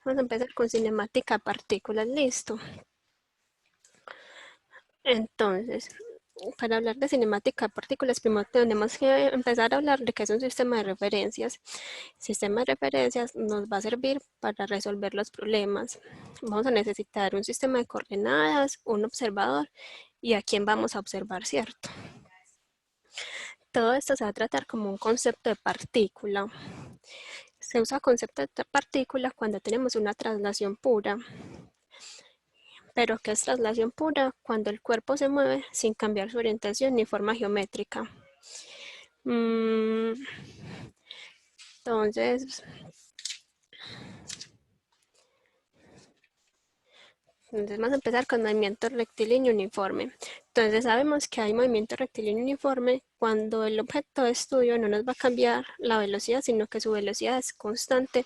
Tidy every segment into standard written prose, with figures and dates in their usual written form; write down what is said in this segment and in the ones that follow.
Vamos a empezar con cinemática de partículas, listo. Entonces, para hablar de cinemática de partículas, primero tenemos que empezar a hablar de qué es un sistema de referencias. El sistema de referencias nos va a servir para resolver los problemas. Vamos a necesitar un sistema de coordenadas, un observador y a quién vamos a observar, ¿cierto? Todo esto se va a tratar como un concepto de partícula. Se usa concepto de partícula cuando tenemos una traslación pura. Pero ¿qué es traslación pura? Cuando el cuerpo se mueve sin cambiar su orientación ni forma geométrica. Entonces, vamos a empezar con movimiento rectilíneo uniforme. Entonces sabemos que hay movimiento rectilíneo uniforme cuando el objeto de estudio no nos va a cambiar la velocidad, sino que su velocidad es constante.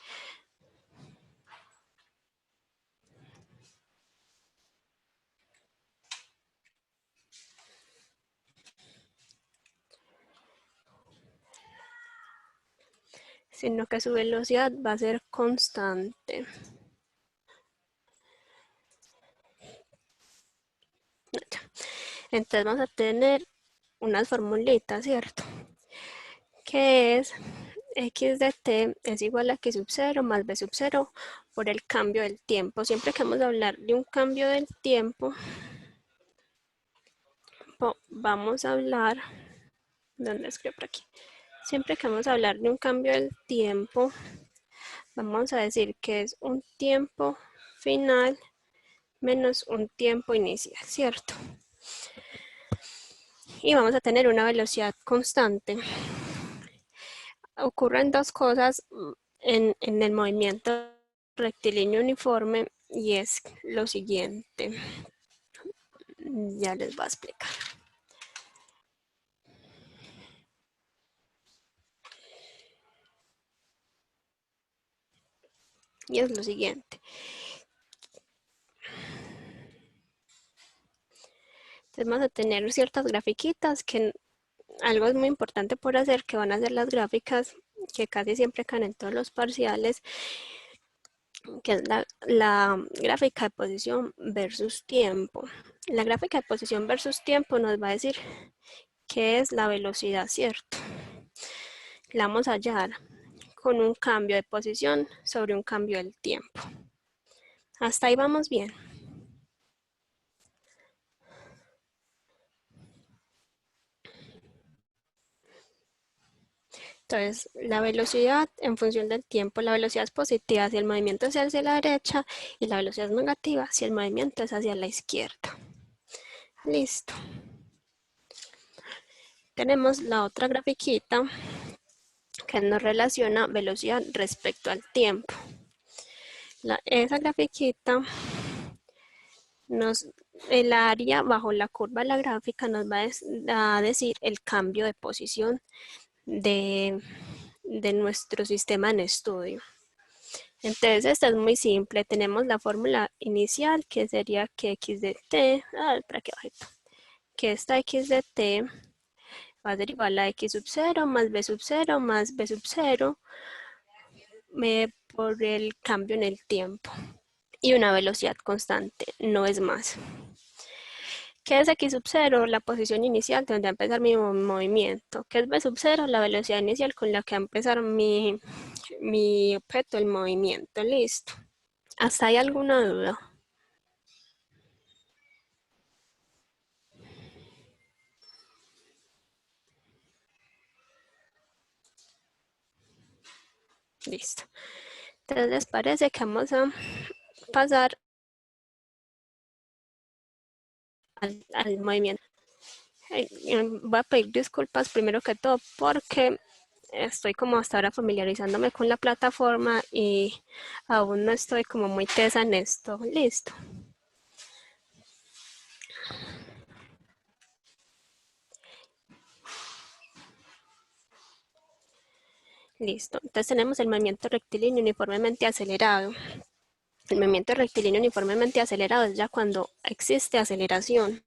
Sino que su velocidad va a ser constante. Entonces vamos a tener unas formulitas, ¿cierto? Que es x de t es igual a x sub 0 más b sub 0 por el cambio del tiempo. Siempre que vamos a hablar de un cambio del tiempo, vamos a hablar, ¿dónde escribo por aquí? Siempre que vamos a hablar de un cambio del tiempo, vamos a decir que es un tiempo final menos un tiempo inicial, ¿cierto? Y vamos a tener una velocidad constante. Ocurren dos cosas en el movimiento rectilíneo uniforme y es lo siguiente. Ya les voy a explicar. Y es lo siguiente. Entonces vamos a tener ciertas grafiquitas que algo es muy importante por hacer, que van a ser las gráficas que casi siempre caen en todos los parciales, que es la gráfica de posición versus tiempo. La gráfica de posición versus tiempo nos va a decir qué es la velocidad, ¿cierto? La vamos a hallar con un cambio de posición sobre un cambio del tiempo. Hasta ahí vamos bien. Entonces, la velocidad en función del tiempo, la velocidad es positiva si el movimiento es hacia la derecha y la velocidad es negativa si el movimiento es hacia la izquierda. Listo. Tenemos la otra grafiquita que nos relaciona velocidad respecto al tiempo. Esa grafiquita el área bajo la curva de la gráfica nos va a decir el cambio de posición de nuestro sistema en estudio. Entonces esta es muy simple, tenemos la fórmula inicial que sería que x de t, para aquí abajito, que esta x de t va a ser igual a x sub 0 más b sub 0 más b sub 0 por el cambio en el tiempo y una velocidad constante, no es más. ¿Qué es x sub 0? La posición inicial donde va a empezar mi movimiento. ¿Qué es b sub 0? La velocidad inicial con la que va a empezar mi objeto, el movimiento. Listo. ¿Hasta hay alguna duda? Listo. Entonces, ¿les parece que vamos a pasar al movimiento? Voy a pedir disculpas primero que todo porque estoy como hasta ahora familiarizándome con la plataforma y aún no estoy como muy tesa en esto. Listo. Listo. Entonces tenemos el movimiento rectilíneo uniformemente acelerado. El movimiento rectilíneo uniformemente acelerado es ya cuando existe aceleración.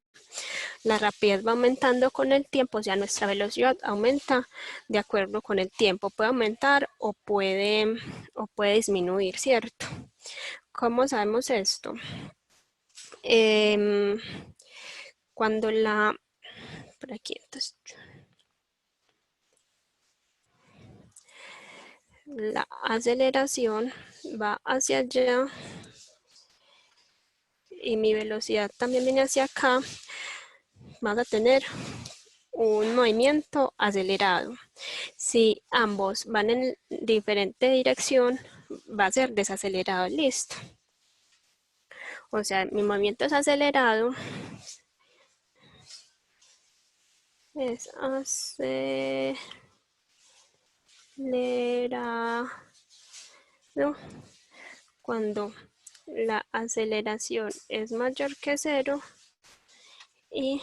La rapidez va aumentando con el tiempo, o sea, nuestra velocidad aumenta de acuerdo con el tiempo. Puede aumentar o puede disminuir, ¿cierto? ¿Cómo sabemos esto? Em, cuando por aquí, entonces, la aceleración va hacia allá y mi velocidad también viene hacia acá, vas a tener un movimiento acelerado. Si ambos van en diferente dirección, va a ser desacelerado, listo. O sea, mi movimiento es acelerado, es acelerado cuando la aceleración es mayor que cero y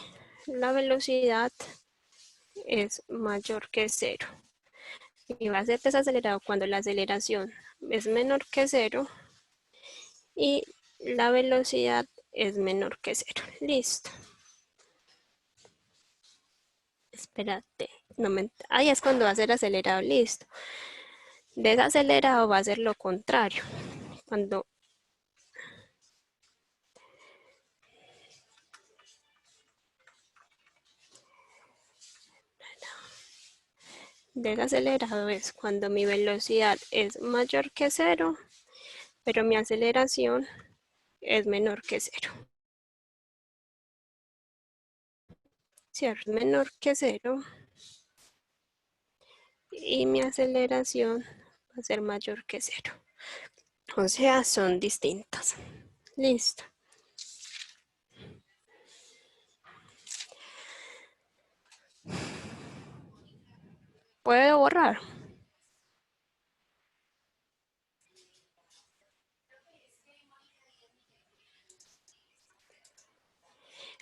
la velocidad es mayor que cero. Y va a ser desacelerado cuando la aceleración es menor que cero y la velocidad es menor que cero. Listo. Espérate. No me... Ahí es cuando va a ser acelerado. Listo. Desacelerado va a ser lo contrario. Cuando desacelerado es cuando mi velocidad es mayor que cero, pero mi aceleración es menor que cero. ¿Cierto? Menor que cero y mi aceleración va a ser mayor que cero. O sea, son distintas. Listo. ¿Puedo borrar?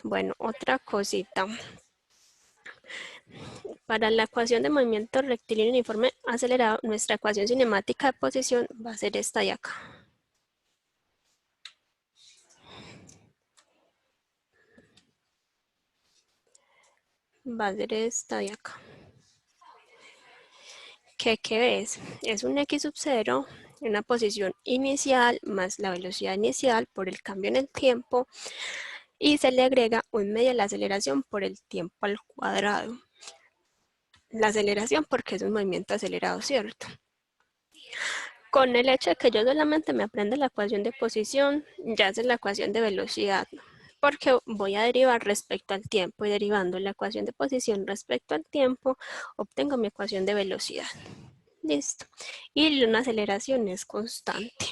Bueno, otra cosita. Para la ecuación de movimiento rectilíneo uniforme acelerado, nuestra ecuación cinemática de posición va a ser esta de acá. Va a ser esta de acá. ¿Qué es? Es un x sub 0, una posición inicial más la velocidad inicial por el cambio en el tiempo y se le agrega un medio de la aceleración por el tiempo al cuadrado. La aceleración porque es un movimiento acelerado, ¿cierto? Con el hecho de que yo solamente me aprenda la ecuación de posición, ya es la ecuación de velocidad, porque voy a derivar respecto al tiempo y derivando la ecuación de posición respecto al tiempo, obtengo mi ecuación de velocidad. Listo. Y una aceleración es constante.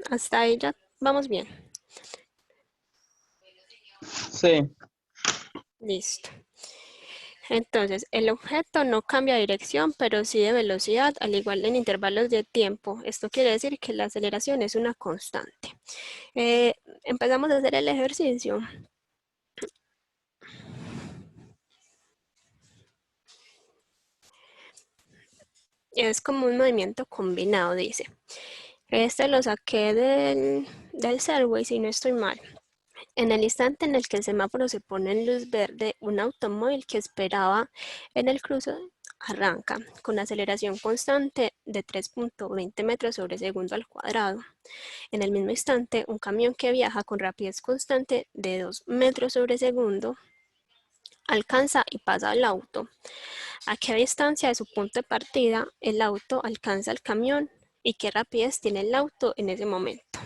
Hasta ahí ya vamos bien. Sí. Listo. Entonces, el objeto no cambia de dirección, pero sí de velocidad, al igual en intervalos de tiempo. Esto quiere decir que la aceleración es una constante. Empezamos a hacer el ejercicio. Es como un movimiento combinado, dice. Este lo saqué del Serway, si no estoy mal. En el instante en el que el semáforo se pone en luz verde, un automóvil que esperaba en el cruce arranca con aceleración constante de 3.20 metros sobre segundo al cuadrado. En el mismo instante, un camión que viaja con rapidez constante de 2 metros sobre segundo alcanza y pasa al auto. ¿A qué distancia de su punto de partida el auto alcanza el camión y qué rapidez tiene el auto en ese momento?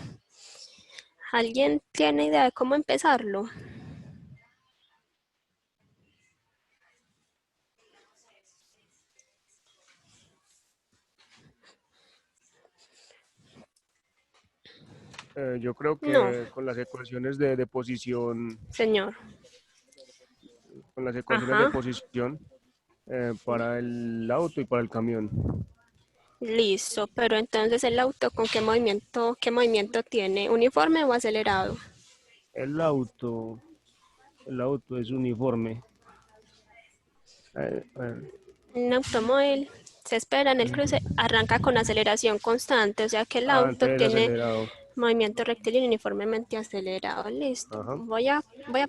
¿Alguien tiene idea de cómo empezarlo? Yo creo No, que con las ecuaciones de posición, señor. con las ecuaciones de Ajá, posición para el auto y para el camión. listo. Pero entonces el auto, ¿con qué movimiento tiene? ¿Uniforme o acelerado? El auto, el auto es uniforme. Eh, Un automóvil se espera en el cruce, arranca con aceleración constante, o sea que el auto Antes tiene acelerado. movimiento rectilíneo uniformemente acelerado. Listo. Ajá. Voy a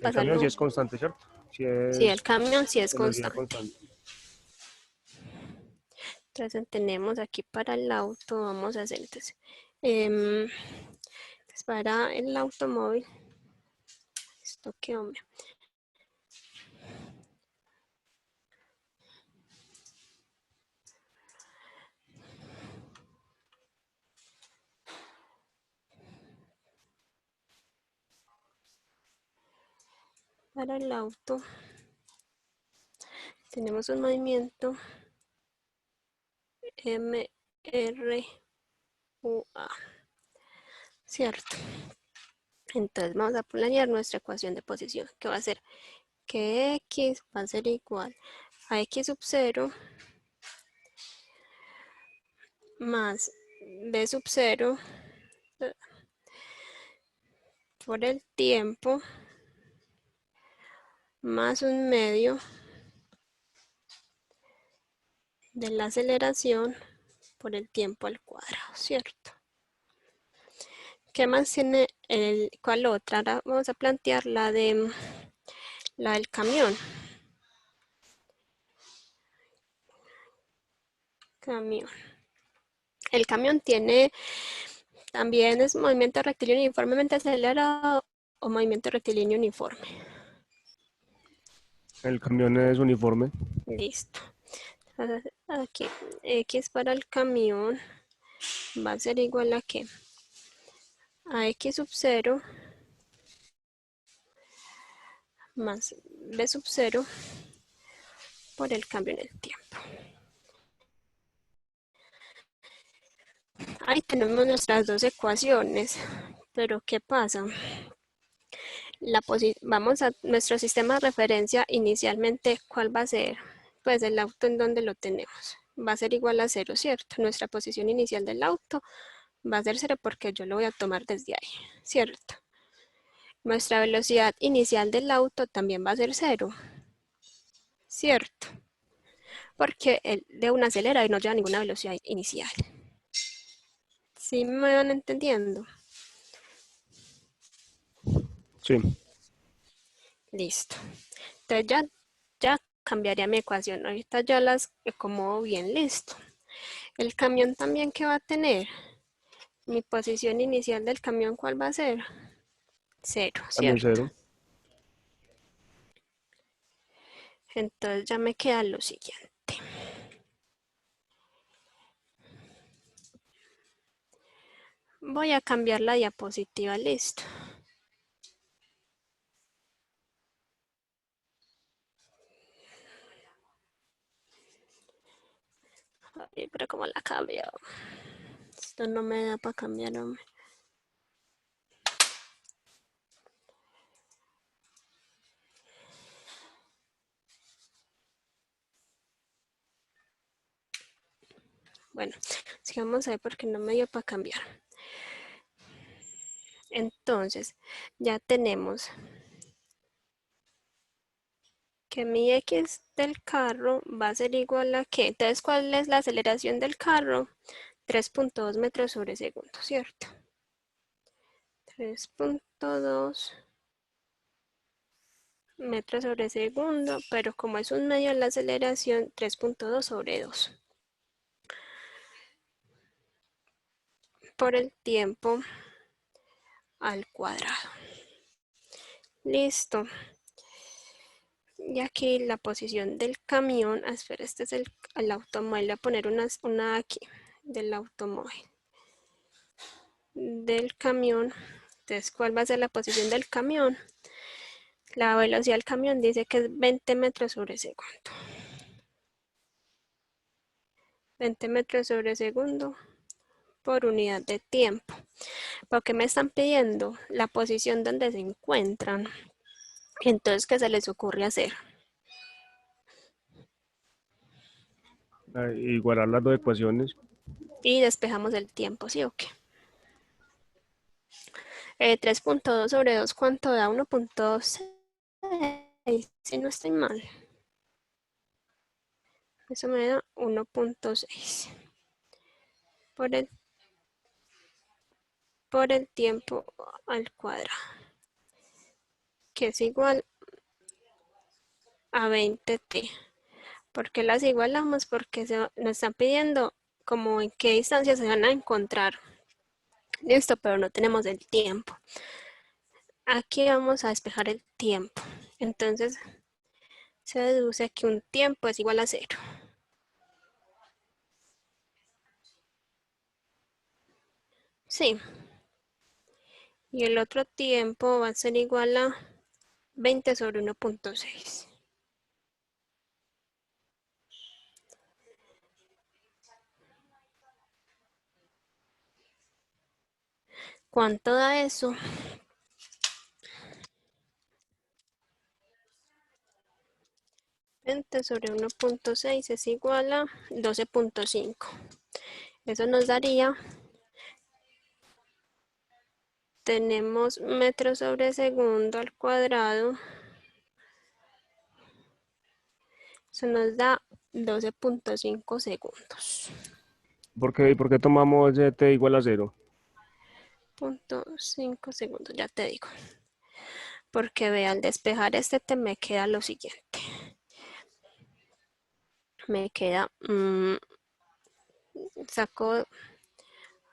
El camión sí pasarlo. es constante, ¿cierto? Sí Sí, el es camión sí es velocidad constante. constante. Entonces tenemos aquí para el auto, vamos a hacer entonces, para el automóvil, esto que hombre. Para el auto tenemos un movimiento MRUA, ¿cierto? Entonces vamos a planear nuestra ecuación de posición, que va a ser que X va a ser igual a X sub 0 más B sub 0 por el tiempo más un medio de la aceleración por el tiempo al cuadrado, ¿cierto? ¿Qué más tiene cuál otra? Ahora vamos a plantear la del camión. El camión tiene también es movimiento rectilíneo uniformemente acelerado o movimiento rectilíneo uniforme. El camión es uniforme. Listo. Entonces, aquí X para el camión va a ser igual a ¿qué? A X sub 0 más B sub 0 por el cambio en el tiempo. Ahí tenemos nuestras dos ecuaciones, pero ¿qué pasa? Vamos a nuestro sistema de referencia inicialmente, ¿cuál va a ser? Pues el auto en donde lo tenemos. Va a ser igual a 0, ¿cierto? Nuestra posición inicial del auto va a ser 0 porque yo lo voy a tomar desde ahí, ¿cierto? Nuestra velocidad inicial del auto también va a ser 0, ¿cierto? Porque él de una acelera y no lleva ninguna velocidad inicial. ¿Sí me van entendiendo? Sí. Listo. Entonces ya cambiaría mi ecuación. Ahorita ya las acomodo bien, listo. El camión también, ¿qué va a tener? Mi posición inicial del camión, ¿cuál va a ser? 0, También ¿cierto? cero. Entonces ya me queda lo siguiente. Voy a cambiar la diapositiva, listo. Ay, pero ¿cómo la cambio? Esto no me da para cambiar, hombre. Bueno, sigamos ahí porque no me dio para cambiar. Entonces, ya tenemos que mi X del carro va a ser igual a ¿qué? Entonces, ¿cuál es la aceleración del carro? 3.2 metros sobre segundo, ¿cierto? 3.2 metros sobre segundo, pero como es un medio la aceleración, 3.2 sobre 2. Por el tiempo al cuadrado. Listo. Y aquí la posición del camión, espera, este es el automóvil, voy a poner una aquí, del automóvil. Del camión, entonces, ¿cuál va a ser la posición del camión? La velocidad del camión dice que es 20 metros sobre segundo. 20 metros sobre segundo por unidad de tiempo. Porque me están pidiendo la posición donde se encuentran. Entonces, ¿qué se les ocurre hacer? Igualar las dos ecuaciones. Y despejamos el tiempo, ¿sí o qué? 3.2 sobre 2, ¿cuánto da? 1.6, si no estoy mal. Eso me da 1.6 por el tiempo al cuadrado, que es igual a 20t. ¿Por qué las igualamos? Porque nos están pidiendo como en qué distancia se van a encontrar. Listo, pero no tenemos el tiempo. Aquí vamos a despejar el tiempo. Entonces se deduce que un tiempo es igual a 0. Sí. Y el otro tiempo va a ser igual a 20 sobre 1.6. ¿Cuánto da eso? 20 sobre 1.6 es igual a 12.5. Eso nos daría, tenemos metros sobre segundo al cuadrado. Eso nos da 12.5 segundos. ¿Por qué tomamos t igual a 0? 0.5 segundos, ya te digo. Porque ve, al despejar este te me queda lo siguiente. Me queda, saco,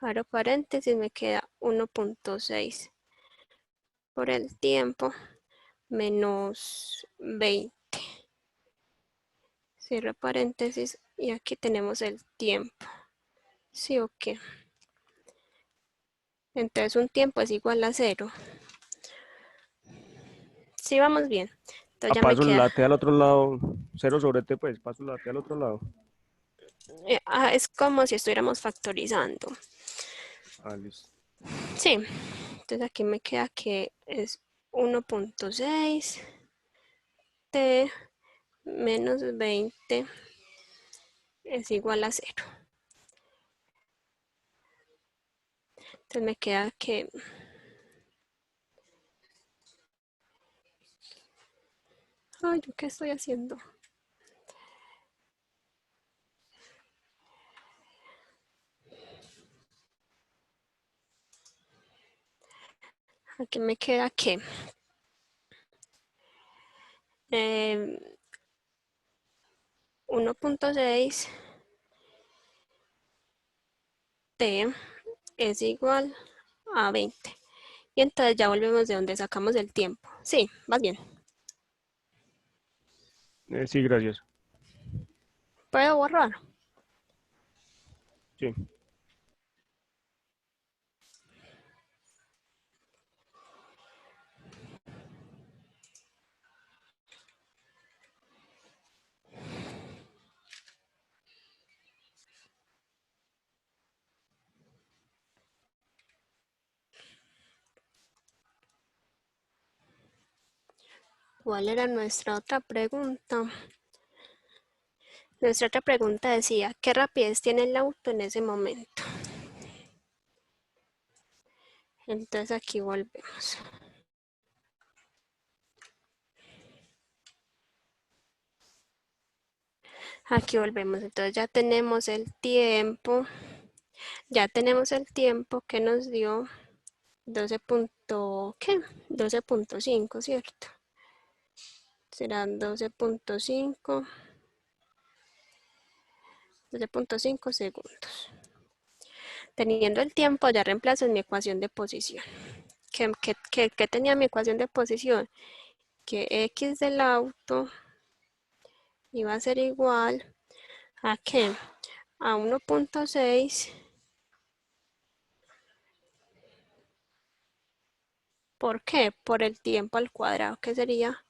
abro paréntesis, me queda 1.6 por el tiempo menos 20. Cierro paréntesis y aquí tenemos el tiempo. ¿Sí o qué? Entonces un tiempo es igual a 0. Sí, vamos bien. Entonces A ya me paso queda. la t al otro lado, 0 sobre t, pues paso la t al otro lado. Es como si estuviéramos factorizando. Ah, listo. Sí, entonces aquí me queda que es 1.6 t menos 20 es igual a 0. Entonces me queda que, ay, ¿yo qué estoy haciendo? Aquí me queda que 1.6 t es igual a 20. Y entonces ya volvemos de donde sacamos el tiempo. Sí, vas bien. Sí, gracias. ¿Puedo borrar? Sí. ¿Cuál era nuestra otra pregunta? Nuestra otra pregunta decía, ¿qué rapidez tiene el auto en ese momento? Entonces aquí volvemos. Aquí volvemos. Entonces ya tenemos el tiempo. Ya tenemos el tiempo que nos dio 12. ¿Qué? 12.5, ¿cierto? Serán 12.5 segundos. Teniendo el tiempo, ya reemplazo en mi ecuación de posición. ¿Qué tenía mi ecuación de posición? Que x del auto iba a ser igual a ¿qué? A 1.6 ¿por qué? Por el tiempo al cuadrado, que sería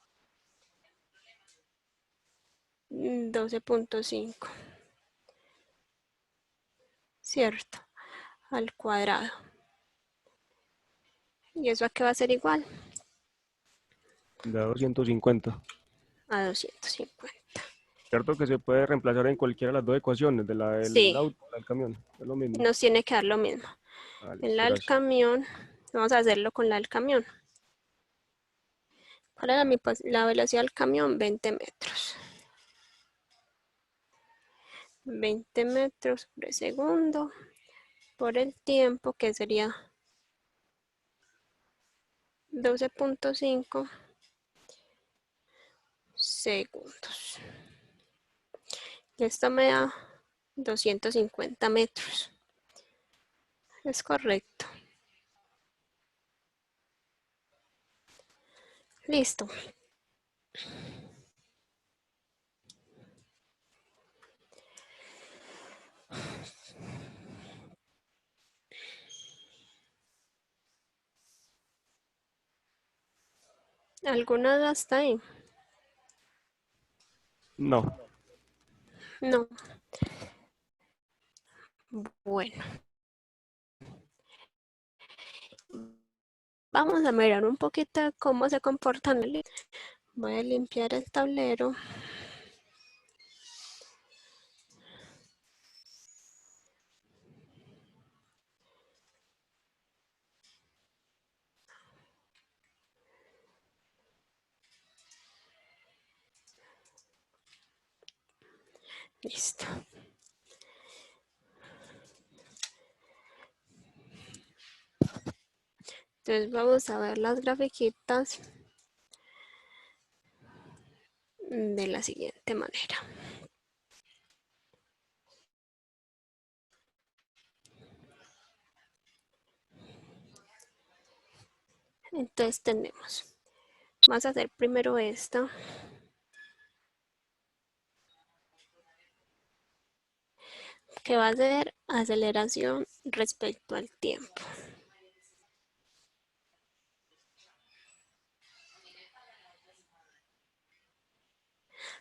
12.5, ¿cierto? Al cuadrado. ¿Y eso a qué va a ser igual? Da 250. A 250. Cierto que se puede reemplazar en cualquiera de las dos ecuaciones, de la del Sí, auto, la del camión. Es lo mismo. nos tiene que dar lo mismo. Ah, En listo, la del gracias. camión, vamos a hacerlo con la del camión. ¿Cuál era la velocidad del camión? 20 metros. 20 metros por segundo por el tiempo, que sería 12.5 segundos. Esto me da 250 metros. Es correcto. Listo. ¿Alguna duda hasta ahí? No. No. Bueno, vamos a mirar un poquito cómo se comportan. Voy a limpiar el tablero. Listo. Entonces vamos a ver las grafiquitas de la siguiente manera. Entonces tenemos, vamos a hacer primero esta, que va a ser aceleración respecto al tiempo.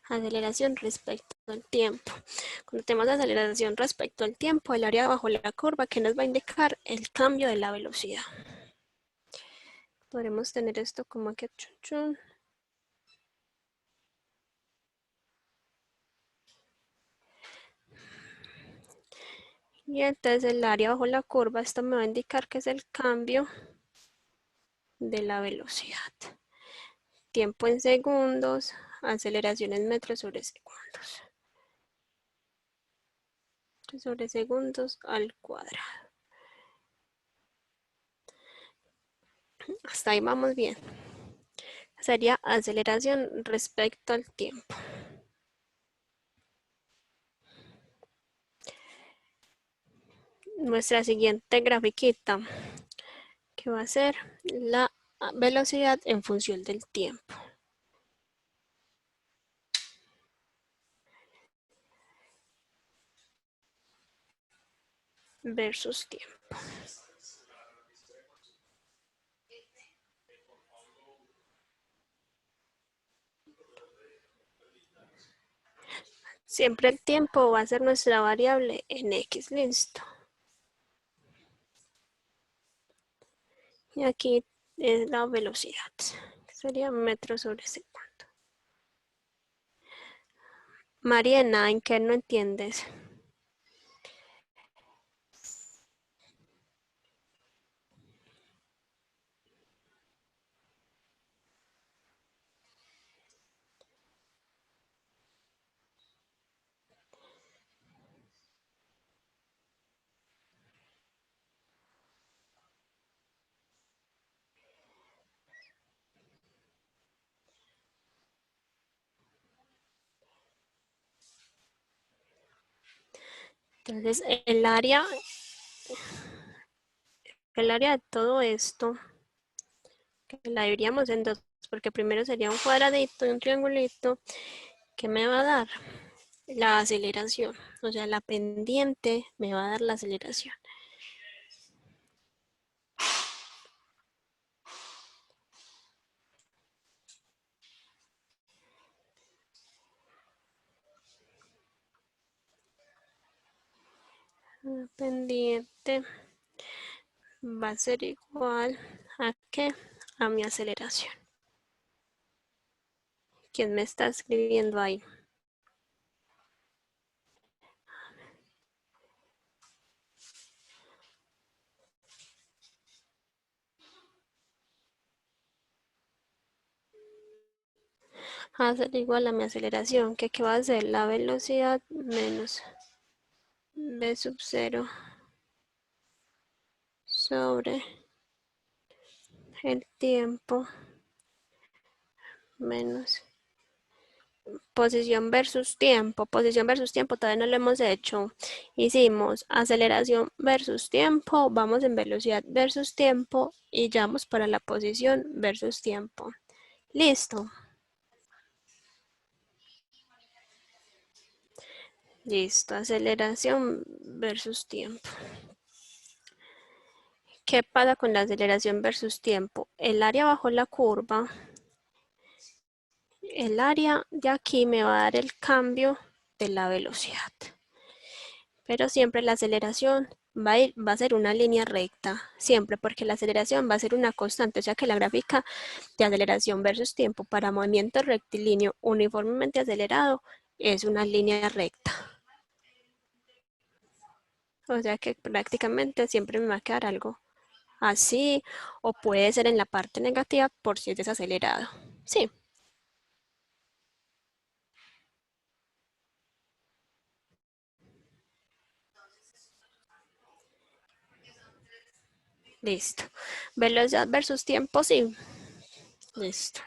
Aceleración respecto al tiempo. Cuando tenemos aceleración respecto al tiempo, el área bajo la curva que nos va a indicar el cambio de la velocidad. Podremos tener esto como que chun, chun. Y entonces el área bajo la curva, esto me va a indicar que es el cambio de la velocidad. Tiempo en segundos, aceleración en metros sobre segundos. Sobre segundos al cuadrado. Hasta ahí vamos bien. Sería aceleración respecto al tiempo. Nuestra siguiente grafiquita, que va a ser la velocidad en función del tiempo. Versus tiempo. Siempre el tiempo va a ser nuestra variable en X, listo. Y aquí es la velocidad, que sería metros sobre segundo. Mariana, ¿en qué no entiendes? Entonces, el área de todo esto, que la dividiríamos en dos, porque primero sería un cuadradito y un triangulito, que me va a dar la aceleración, o sea, la pendiente me va a dar la aceleración. La pendiente va a ser igual a ¿qué? A mi aceleración. ¿Quién me está escribiendo ahí? Va a ser igual a mi aceleración, que ¿qué va a ser? La velocidad menos v sub 0 sobre el tiempo menos posición versus tiempo. Posición versus tiempo todavía no lo hemos hecho. Hicimos aceleración versus tiempo, vamos en velocidad versus tiempo y ya vamos para la posición versus tiempo. Listo. Listo, aceleración versus tiempo. ¿Qué pasa con la aceleración versus tiempo? El área bajo la curva, el área de aquí me va a dar el cambio de la velocidad. Pero siempre la aceleración va a ser una línea recta, siempre, porque la aceleración va a ser una constante, o sea que la gráfica de aceleración versus tiempo para movimiento rectilíneo uniformemente acelerado es una línea recta. O sea que prácticamente siempre me va a quedar algo así, o puede ser en la parte negativa por si es desacelerado. Sí, listo. Velocidad versus tiempo, sí. Listo.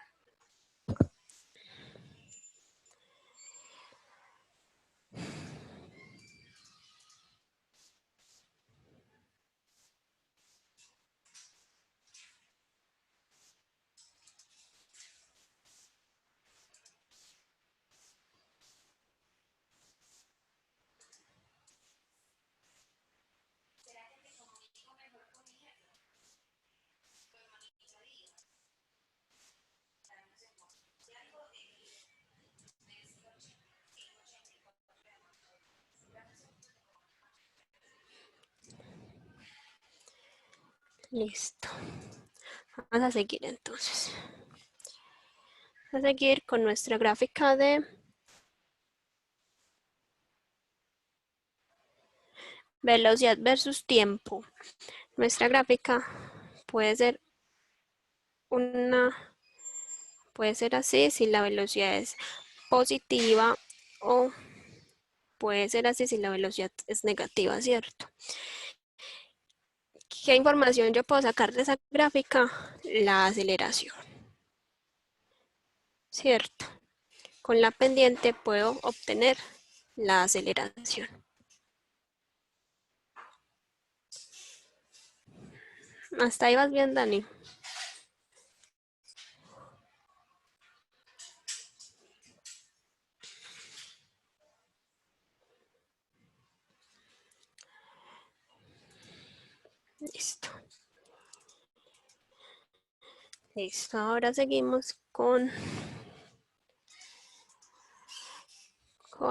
Listo. Vamos a seguir entonces. Vamos a seguir con nuestra gráfica de velocidad versus tiempo. Nuestra gráfica puede ser una, puede ser así si la velocidad es positiva o puede ser así si la velocidad es negativa, ¿cierto? ¿Qué información yo puedo sacar de esa gráfica? La aceleración, ¿cierto? Con la pendiente puedo obtener la aceleración. Hasta ahí vas bien, Dani. Listo. Listo, ahora seguimos con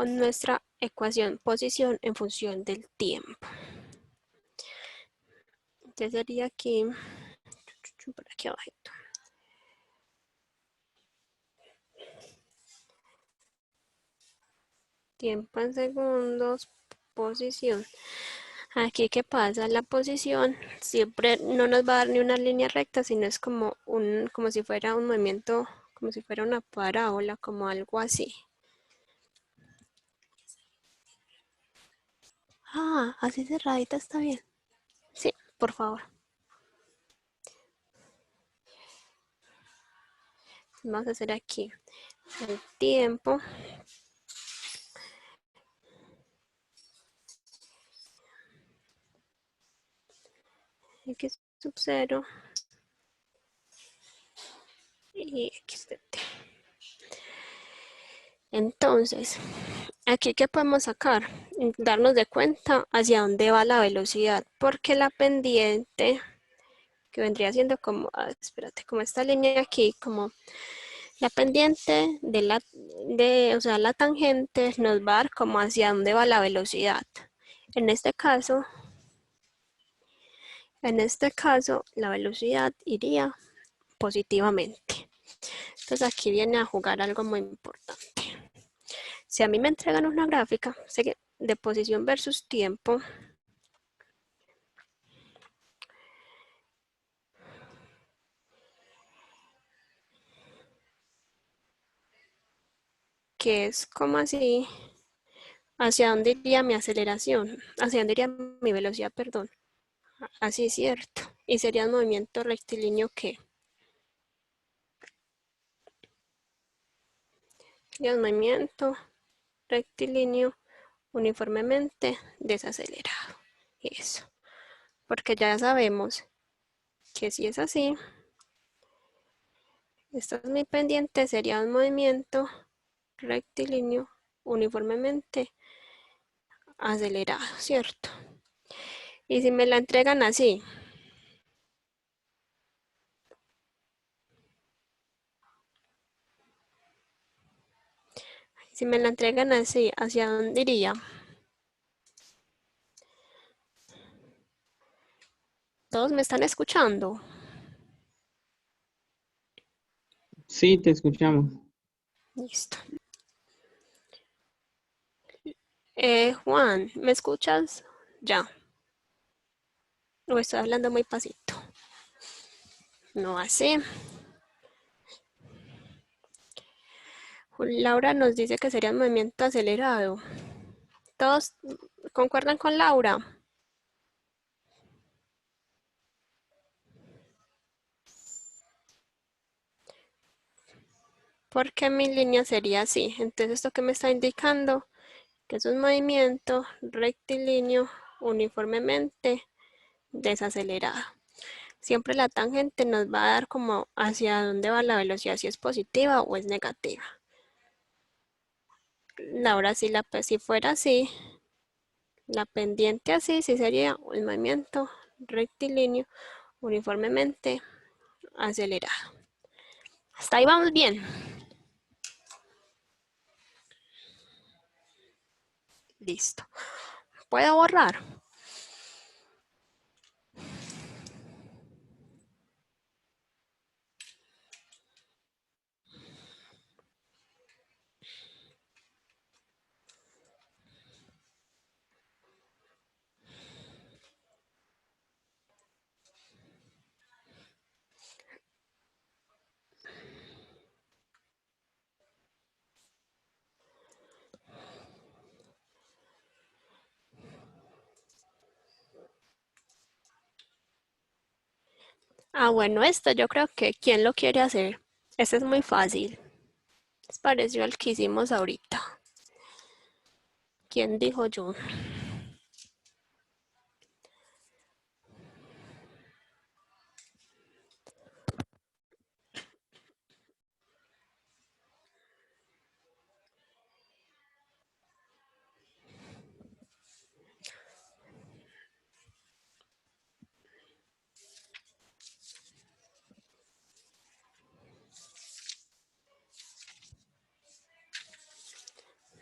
nuestra ecuación posición en función del tiempo. Entonces sería aquí, por aquí abajo. Tiempo en segundos, posición. Aquí, ¿qué pasa? La posición siempre no nos va a dar ni una línea recta, sino es como si fuera un movimiento, como si fuera una parábola, como algo así. Ah, así cerradita está bien. Sí, por favor. Vamos a hacer aquí el tiempo. X sub 0 y X de t. Entonces, aquí qué podemos sacar, darnos de cuenta hacia dónde va la velocidad, porque la pendiente, que vendría siendo como, espérate, como esta línea aquí, como la pendiente o sea, la tangente nos va a dar como hacia dónde va la velocidad. En este caso, la velocidad iría positivamente. Entonces aquí viene a jugar algo muy importante. Si a mí me entregan una gráfica de posición versus tiempo, que es como así, hacia dónde iría mi aceleración, hacia dónde iría mi velocidad, perdón. Así es cierto. Y sería un movimiento rectilíneo que y un movimiento rectilíneo uniformemente desacelerado. Eso. Porque ya sabemos que si es así, esto es mi pendiente, sería un movimiento rectilíneo uniformemente acelerado, ¿cierto? Y si me la entregan así, si me la entregan así, ¿hacia dónde iría? ¿Todos me están escuchando? Sí, te escuchamos. Listo. Juan, ¿me escuchas? Ya. O estoy hablando muy pasito. No así. Laura nos dice que sería un movimiento acelerado. ¿Todos concuerdan con Laura? Porque mi línea sería así. Entonces, ¿esto que me está indicando? Que es un movimiento rectilíneo uniformemente desacelerado. Siempre la tangente nos va a dar como hacia dónde va la velocidad, si es positiva o es negativa. Ahora si fuera así, la pendiente así, sí sería un movimiento rectilíneo uniformemente acelerado. Hasta ahí vamos bien. Listo. ¿Puedo borrar? Bueno, esto yo creo que ¿quién lo quiere hacer? Este es muy fácil. Es parecido al que hicimos ahorita. ¿Quién dijo yo?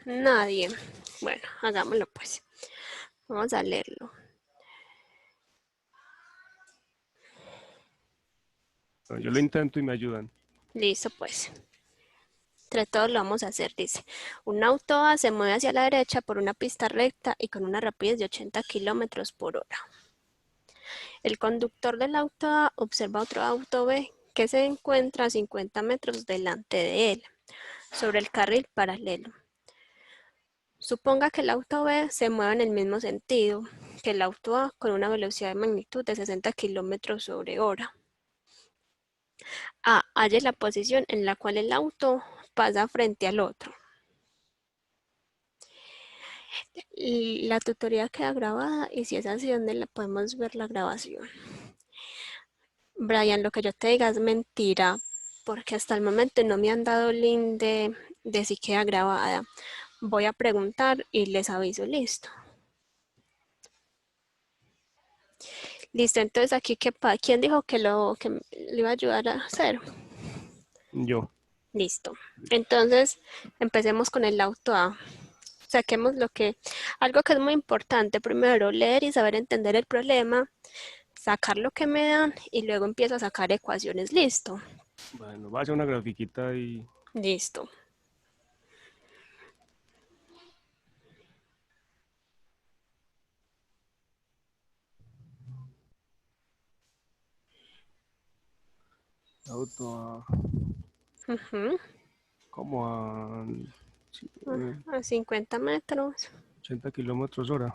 Nadie. Bueno, hagámoslo pues. Vamos a leerlo. Yo lo intento y me ayudan. Listo pues. Entre todos lo vamos a hacer, dice. Un auto A se mueve hacia la derecha por una pista recta y con una rapidez de 80 kilómetros por hora. El conductor del auto A observa otro auto B que se encuentra a 50 metros delante de él, sobre el carril paralelo. Suponga que el auto B se mueve en el mismo sentido que el auto A con una velocidad de magnitud de 60 kilómetros sobre hora. A. Halle la posición en la cual el auto pasa frente al otro. La tutoría queda grabada y si es así, ¿dónde la podemos ver la grabación? Brian, lo que yo te diga es mentira, porque hasta el momento no me han dado link de si queda grabada. Voy a preguntar y les aviso, listo. Listo, entonces aquí, ¿quién dijo que que le iba a ayudar a hacer? Yo. Listo. Entonces, empecemos con el auto A. Saquemos algo que es muy importante, primero leer y saber entender el problema, sacar lo que me dan y luego empiezo a sacar ecuaciones. Listo. Bueno, vaya una grafiquita y Listo. auto a, Ujú. como a A 50 metros. 80 kilómetros hora.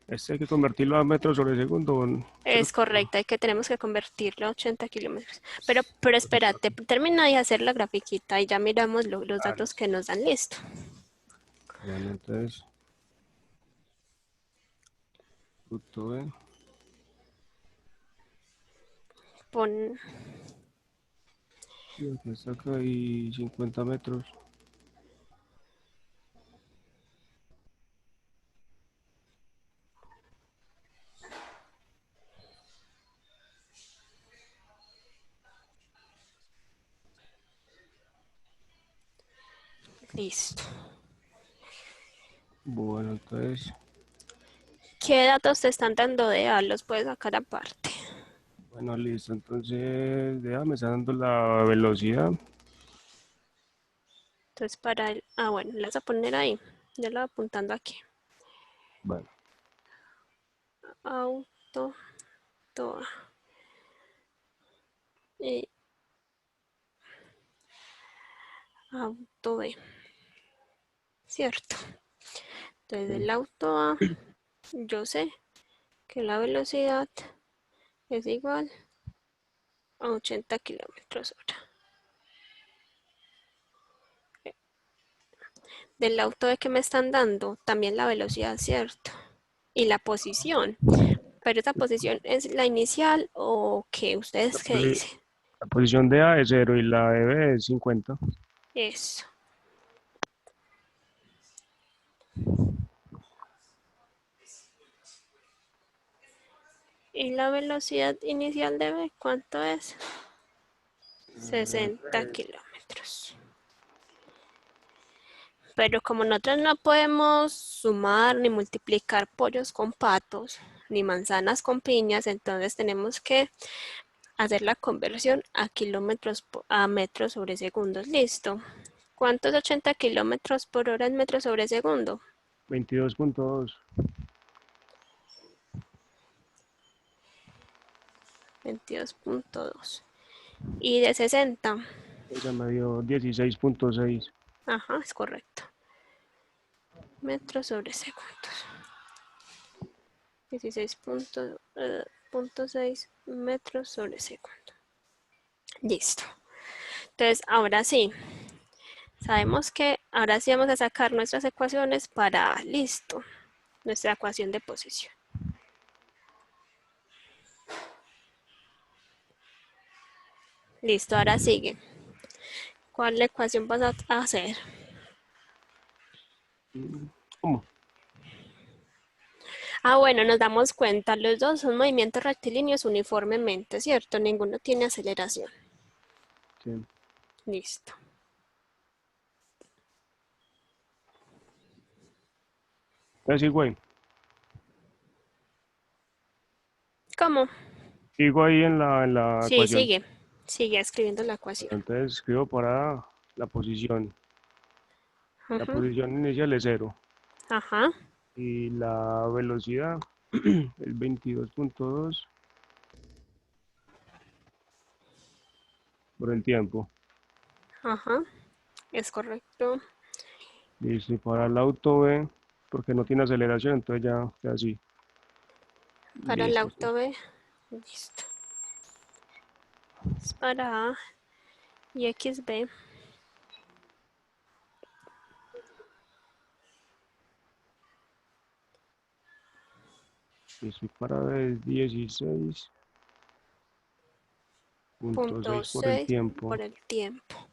Este hay que convertirlo a metros sobre segundo. Es correcto, tenemos que convertirlo a 80 kilómetros. Pero espérate, termina de hacer la grafiquita y ya miramos los datos que nos dan. Listo. Bueno, entonces, punto B. Pon, Sí, aquí está acá y 50 metros. listo. Bueno, entonces, ¿Qué datos te están dando de A? Los puedes sacar aparte. bueno, listo. Entonces, me está dando la velocidad. Entonces para el... Ah, bueno, le vas a poner ahí. Ya lo voy apuntando aquí. Bueno, Auto, toa. Y auto B. ¿Cierto? Entonces el auto A, yo sé que la velocidad es igual a 80 kilómetros hora. Del auto B que me están dando, también la velocidad, ¿cierto? Y la posición. Pero esa posición es la inicial o qué, la, ¿ustedes qué posi- dicen? la posición de A es 0 y la de B es 50. Eso. ¿Y la velocidad inicial de B cuánto es? 60 kilómetros. Pero como nosotros no podemos sumar ni multiplicar pollos con patos, ni manzanas con piñas, entonces tenemos que hacer la conversión a kilómetros a metros sobre segundos. Listo. ¿Cuántos 80 kilómetros por hora en metros sobre segundo? 22.2. 22.2. Y de 60. Esa me dio 16.6. Ajá, es correcto. Metros sobre segundos. 16.6 metros sobre segundo. Listo. Entonces, ahora sí. Sabemos que ahora sí vamos a sacar nuestras ecuaciones para, listo, nuestra ecuación de posición. Listo, ahora sigue. ¿Cuál ecuación vas a hacer? ¿Cómo? Ah, bueno, nos damos cuenta, los dos son movimientos rectilíneos uniformemente, ¿cierto? Ninguno tiene aceleración. Sí. Listo. Entonces, sí, güey. ¿Cómo? Sigo ahí en la Sí, ecuación. sigue. Sigue escribiendo la Bueno, ecuación. entonces escribo para la posición. La Ajá. posición inicial es 0. Ajá. Y la velocidad es 22.2 por el tiempo. Ajá. Es correcto. Listo. Y para el auto B, porque no tiene aceleración, entonces ya queda así. Para el Listo. auto B. Listo. Es para A y XB. Listo. Y para B es 16.6 Punto por el 6 tiempo. por el tiempo.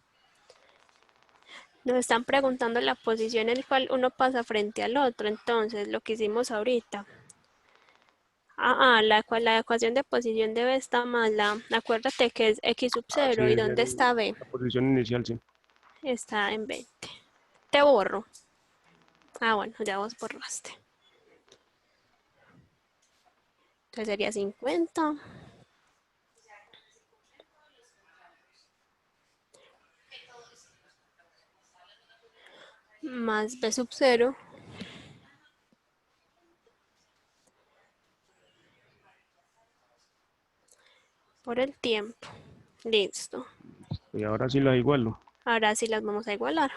Nos están preguntando la posición en la cual uno pasa frente al otro, entonces lo que hicimos ahorita. La ecuación de posición de B está mala. Acuérdate que es X sub Ah, sí, 0. ¿Y es dónde está B? la posición inicial, sí. Está en 20. Te borro. Ah, bueno, ya vos borraste. Entonces sería 50 más B sub 0 por el tiempo. Listo. Y ahora sí la igualo. Ahora sí las vamos a igualar.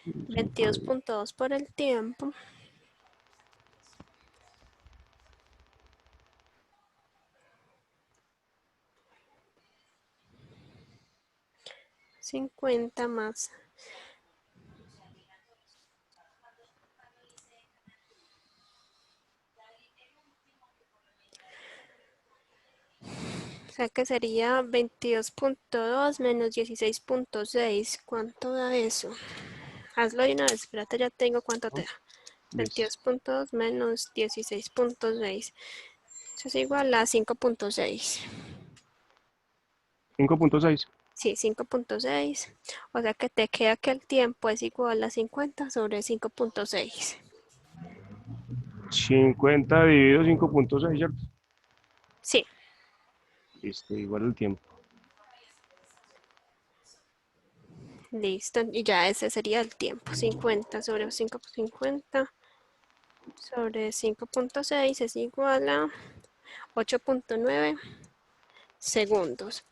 Listo, entonces, 22.2 por el tiempo 50 más. O sea que sería 22.2 menos 16.6. ¿Cuánto da eso? Hazlo de una vez, espérate, ya tengo cuánto te ¿no? da. Listo. 22.2 menos 16.6. Eso es igual a 5.6. 5.6. Sí, 5.6. O sea que te queda que el tiempo es igual a 50 sobre 5.6. 50 dividido 5.6, ¿cierto? Sí, Listo, igual el tiempo. listo. Y ya ese sería el tiempo. 50 sobre 5.50 sobre 5.6 es igual a 8.9 segundos.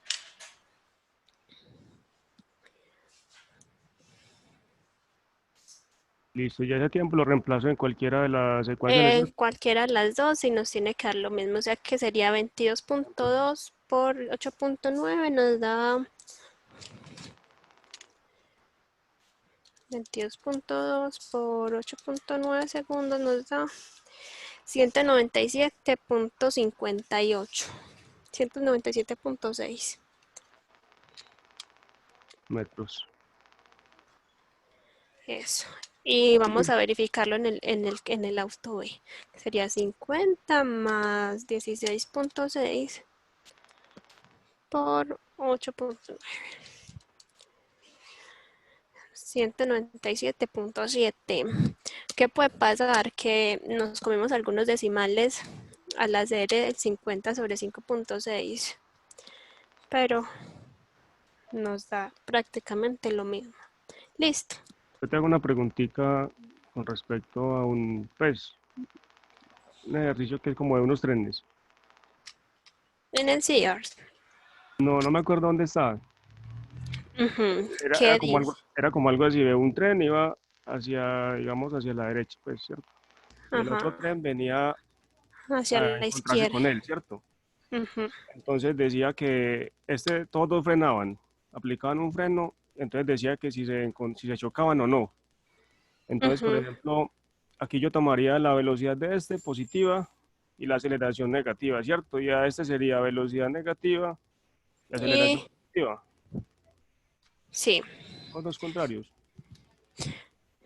Listo, ya ese tiempo lo reemplazo en cualquiera de las ecuaciones, En ¿cierto? cualquiera de las dos y nos tiene que dar lo mismo. O sea que sería 22.2 por 8.9 nos da 22.2 por 8.9 segundos nos da 197.58. 197.6. Metros. Eso. Y vamos a verificarlo en el auto B. Sería 50 más 16.6 por 8.9. 197.7. ¿Qué puede pasar? Que nos comimos algunos decimales al hacer el 50 sobre 5.6, pero nos da prácticamente lo mismo. Listo. Yo te hago una preguntita con respecto a un ejercicio que es como de unos trenes. En el Sears. No me acuerdo dónde estaba. ¿Qué dice? Era como algo así, de un tren iba digamos, hacia la derecha, pues, ¿cierto? Y el otro Ajá. tren venía Hacia a la encontrarse izquierda. con él, ¿cierto? Ujú, Entonces decía que todos frenaban, aplicaban un freno, entonces decía que si se chocaban o no. Entonces, por ujú. ejemplo, aquí yo tomaría la velocidad de positiva, y la aceleración negativa, ¿cierto? Y a sería velocidad negativa y aceleración Y positiva, sí, los dos contrarios.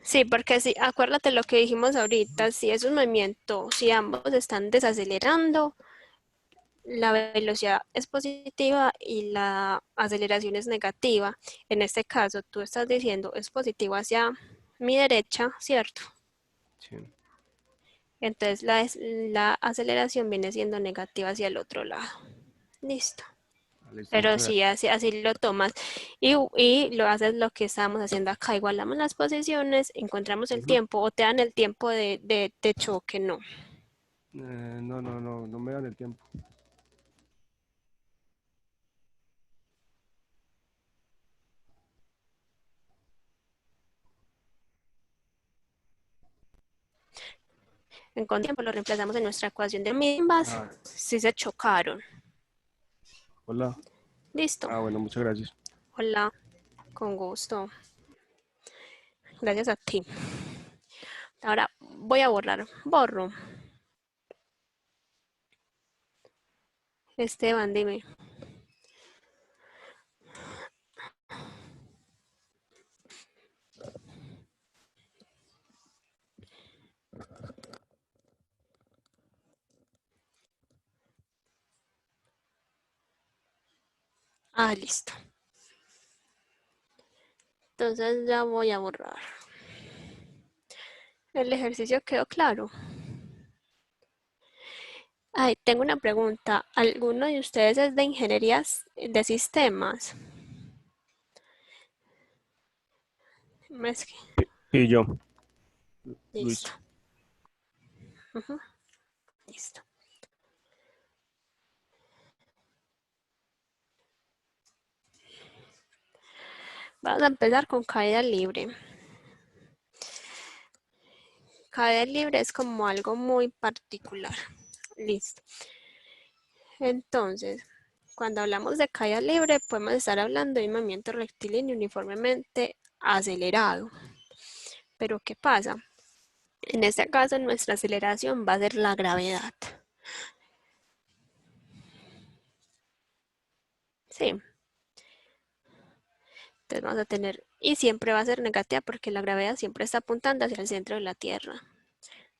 sí, porque sí, acuérdate lo que dijimos ahorita, si es un movimiento, si ambos están desacelerando, la velocidad es positiva y la aceleración es negativa. En este caso, tú estás diciendo es positivo hacia mi derecha, ¿cierto? Sí. Entonces la aceleración viene siendo negativa hacia el otro lado. Listo. Listo, Pero muchas sí, gracias. así lo tomas y lo haces lo que estábamos haciendo acá. Igualamos las posiciones, encontramos el Ujú. tiempo o te dan el tiempo de choque, no. No me dan el tiempo. En con tiempo lo reemplazamos en nuestra ecuación de mismas Ah, si se chocaron. hola. Listo. Ah, bueno, muchas gracias. Hola, con gusto. Gracias a ti. Ahora voy a borrar. Borro. Esteban, dime. Ah, listo. Entonces ya voy a borrar. El ejercicio quedó claro. Ay, tengo una pregunta. ¿Alguno de ustedes es de ingenierías de sistemas? Es que- Y yo, Listo. Luis. Ujú, listo. Vamos a empezar con caída libre. Caída libre es como algo muy particular. Listo. Entonces, cuando hablamos de caída libre, podemos estar hablando de un movimiento rectilíneo uniformemente acelerado. Pero ¿qué pasa? En este caso, nuestra aceleración va a ser la gravedad. Sí. Entonces vamos a tener, y siempre va a ser negativa porque la gravedad siempre está apuntando hacia el centro de la Tierra.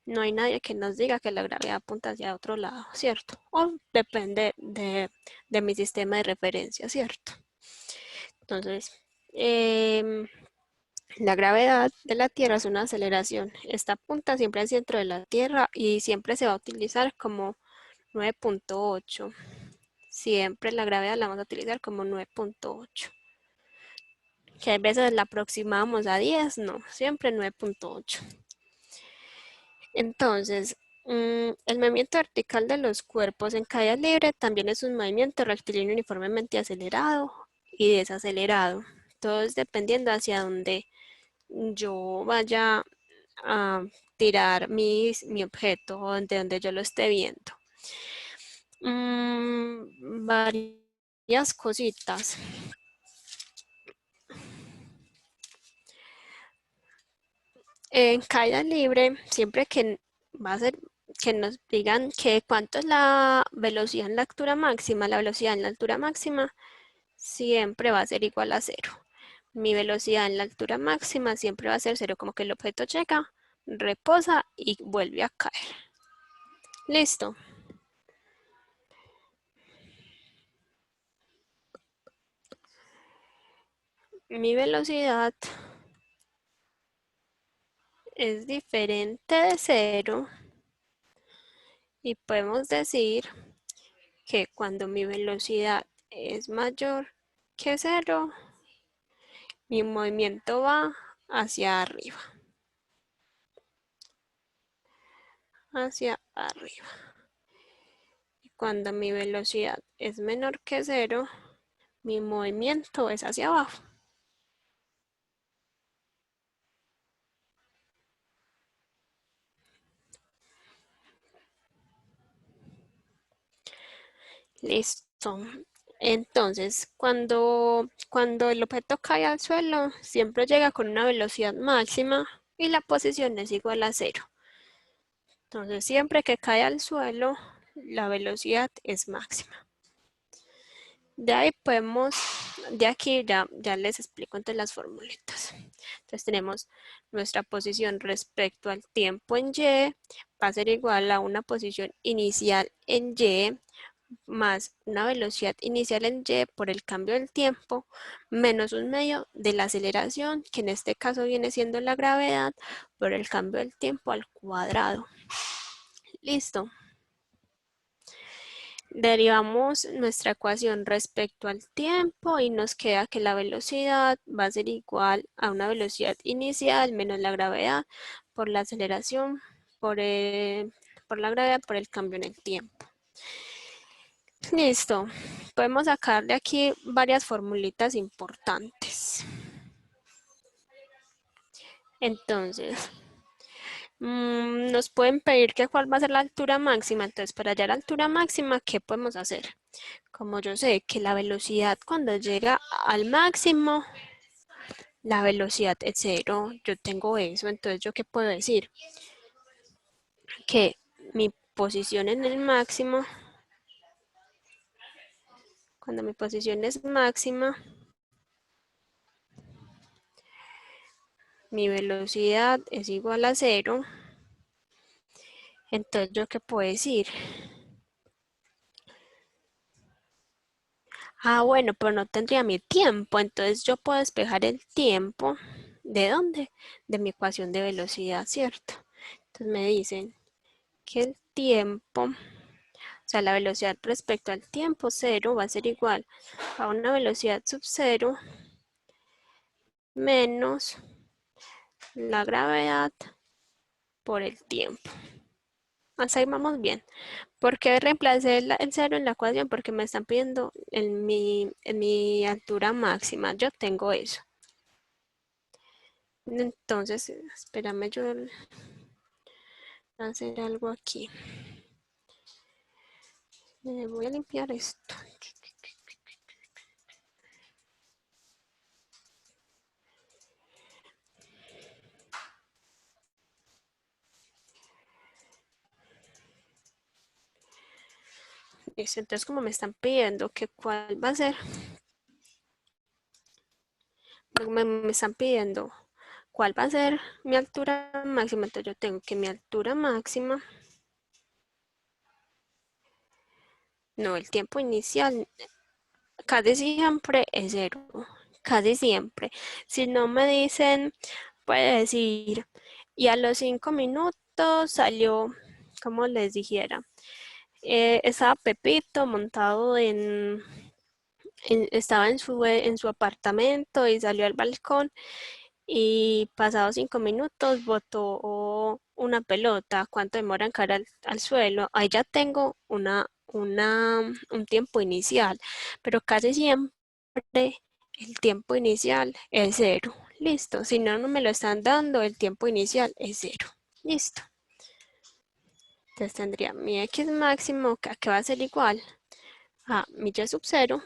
No hay nadie que nos diga que la gravedad apunta hacia otro lado, ¿cierto? O depende de mi sistema de referencia, ¿cierto? Entonces, la gravedad de la Tierra es una aceleración. Esta apunta siempre al centro de la Tierra y siempre se va a utilizar como 9.8. Siempre la gravedad la vamos a utilizar como 9.8. Que a veces la aproximamos a 10, no, siempre 9.8. Entonces, el movimiento vertical de los cuerpos en caída libre también es un movimiento rectilíneo uniformemente acelerado y desacelerado. Todo es dependiendo hacia dónde yo vaya a tirar mi objeto o de donde yo lo esté viendo. Varias cositas. En caída libre, siempre que va a ser que nos digan que cuánto es la velocidad en la altura máxima, la velocidad en la altura máxima siempre va a ser igual a 0. Mi velocidad en la altura máxima siempre va a ser 0, como que el objeto llega, reposa y vuelve a caer. Listo. Mi velocidad es diferente de 0 y podemos decir que cuando mi velocidad es mayor que 0, mi movimiento va hacia arriba. Hacia arriba. Y cuando mi velocidad es menor que 0, mi movimiento es hacia abajo. Listo. Entonces, cuando el objeto cae al suelo, siempre llega con una velocidad máxima y la posición es igual a 0. Entonces, siempre que cae al suelo, la velocidad es máxima. De ahí podemos, de aquí ya les explico entre las formulitas. Entonces tenemos nuestra posición respecto al tiempo en Y, va a ser igual a una posición inicial en Y, más una velocidad inicial en Y por el cambio del tiempo, menos un medio de la aceleración, que en este caso viene siendo la gravedad, por el cambio del tiempo al cuadrado. Listo. Derivamos nuestra ecuación respecto al tiempo y nos queda que la velocidad va a ser igual a una velocidad inicial menos la gravedad por la aceleración por la gravedad por el cambio en el tiempo. Listo. Podemos sacar de aquí varias formulitas importantes. Entonces, nos pueden pedir que cuál va a ser la altura máxima. Entonces, para hallar la altura máxima, ¿qué podemos hacer? Como yo sé que la velocidad cuando llega al máximo, la velocidad es 0, yo tengo eso, entonces ¿yo qué puedo decir? Que mi posición en el máximo, cuando mi posición es máxima, mi velocidad es igual a 0, entonces ¿yo qué puedo decir? Bueno, pero no tendría mi tiempo, entonces yo puedo despejar el tiempo. ¿De dónde? De mi ecuación de velocidad, ¿cierto? Entonces me dicen que el tiempo, o sea, la velocidad respecto al tiempo 0 va a ser igual a una velocidad sub 0 menos la gravedad por el tiempo. Hasta ahí vamos bien. ¿Por qué reemplacé el 0 en la ecuación? Porque me están pidiendo en mi altura máxima. Yo tengo eso. Entonces, espérame, yo voy a hacer algo aquí. Voy a limpiar esto. Listo, entonces como me están pidiendo que cuál va a ser, me están pidiendo cuál va a ser mi altura máxima, entonces yo tengo que mi altura máxima, no, el tiempo inicial, casi siempre es 0, casi siempre. Si no me dicen, puede decir, y a los 5 minutos salió, como les dijera, estaba Pepito montado estaba en su apartamento y salió al balcón y pasados 5 minutos botó una pelota. ¿Cuánto demora en caer al suelo? Ahí ya tengo un tiempo inicial, pero casi siempre el tiempo inicial es 0. Listo. Si no, no me lo están dando, el tiempo inicial es 0. Listo. Entonces tendría mi x máximo, que va a ser igual a mi y sub 0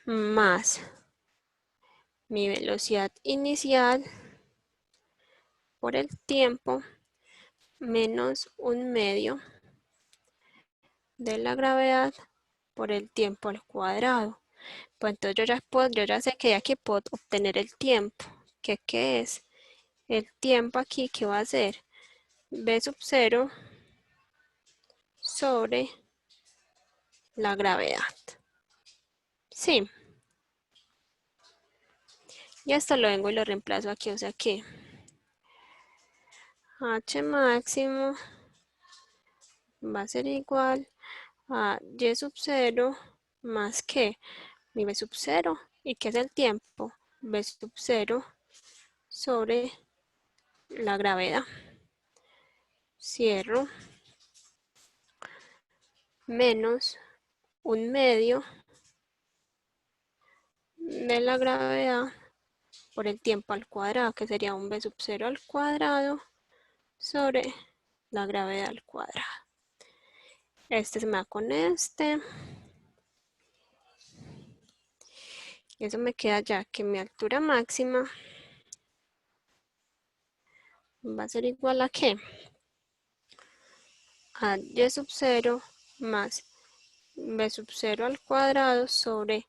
más mi velocidad inicial por el tiempo menos 1/2 de la gravedad por el tiempo al cuadrado. Pues entonces yo ya sé que de aquí puedo obtener el tiempo. ¿Qué es? El tiempo aquí que va a ser v sub 0 sobre la gravedad. Sí. Y esto lo vengo y lo reemplazo aquí, o sea que h máximo va a ser igual a y sub 0 más que mi v sub 0. ¿Y qué es el tiempo? V sub 0 sobre la gravedad. Cierro. Menos 1/2 de la gravedad por el tiempo al cuadrado, que sería un v sub 0 al cuadrado sobre la gravedad al cuadrado. Este se me va con este. Y eso me queda ya que mi altura máxima va a ser igual a ¿qué? A y sub 0 más v sub 0 al cuadrado sobre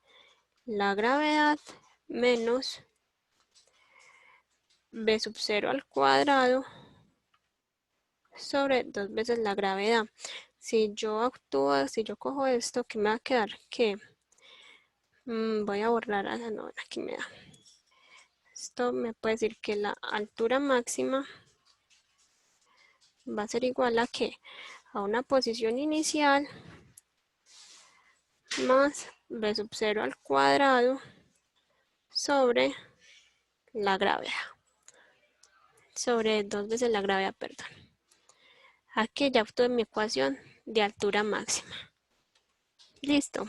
la gravedad menos v sub 0 al cuadrado sobre 2 veces la gravedad. Si yo cojo esto, ¿qué me va a quedar? ¿Qué? Voy a borrar a la no, aquí me da. Esto me puede decir que la altura máxima va a ser igual a ¿qué? A una posición inicial más v sub 0 al cuadrado sobre la gravedad. Sobre 2 veces la gravedad, perdón. Aquí ya obtuve mi ecuación de altura máxima. Listo.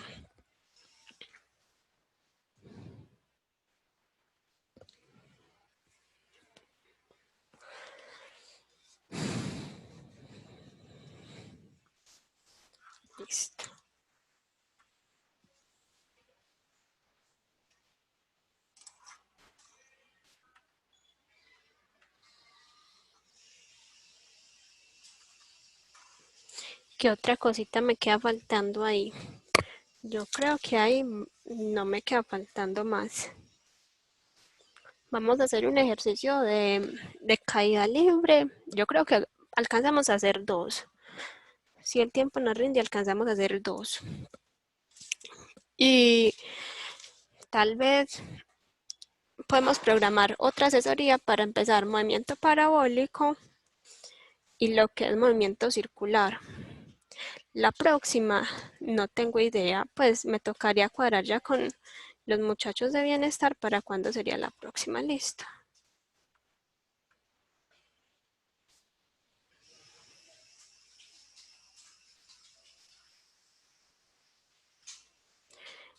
Listo. ¿Qué otra cosita me queda faltando ahí? Yo creo que ahí no me queda faltando más. Vamos a hacer un ejercicio de caída libre. Yo creo que alcanzamos a hacer 2. Si el tiempo nos rinde, alcanzamos a hacer 2. Y tal vez podemos programar otra asesoría para empezar movimiento parabólico y lo que es movimiento circular. La próxima, no tengo idea, pues me tocaría cuadrar ya con los muchachos de bienestar para cuándo sería la próxima lista.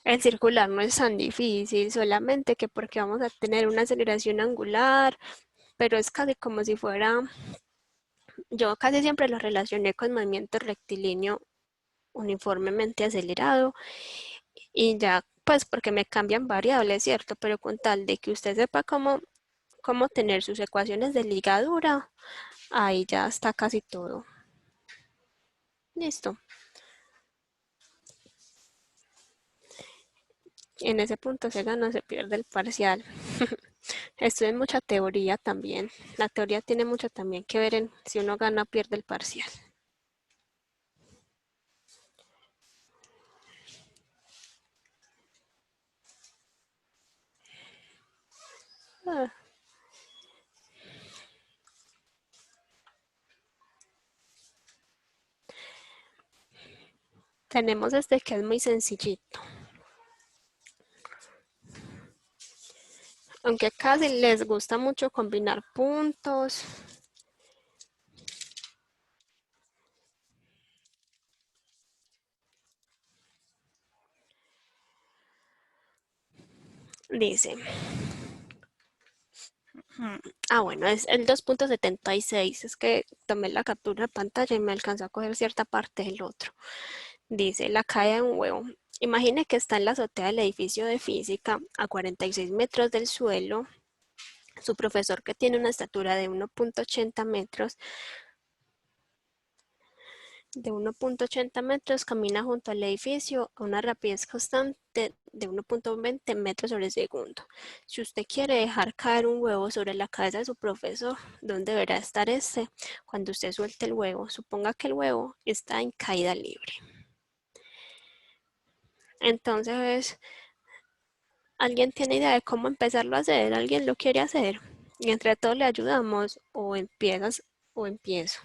El circular no es tan difícil, solamente que porque vamos a tener una aceleración angular, pero es casi como si fuera, yo casi siempre lo relacioné con movimiento rectilíneo uniformemente acelerado y ya pues porque me cambian variables, ¿cierto? Pero con tal de que usted sepa cómo tener sus ecuaciones de ligadura, Ahí ya está casi todo. Listo. En ese punto se gana o se pierde el parcial. Esto es mucha teoría también. La teoría tiene mucho también que ver en si uno gana o pierde el parcial. Ah. Tenemos este que es muy sencillito. Aunque casi les gusta mucho combinar puntos. Dice, bueno, es el 2.76. Es que tomé la captura de pantalla y me alcanzó a coger cierta parte del otro. Dice, la caída de un huevo. Imagine que está en la azotea del edificio de física a 46 metros del suelo. Su profesor, que tiene una estatura de 1.80 metros, camina junto al edificio a una rapidez constante de 1.20 metros sobre segundo. Si usted quiere dejar caer un huevo sobre la cabeza de su profesor, ¿dónde deberá estar este cuando usted suelte el huevo? Suponga que el huevo está en caída libre. Entonces, ¿alguien tiene idea de cómo empezarlo a hacer? ¿Alguien lo quiere hacer? Y entre todos le ayudamos, o empiezas o empiezo.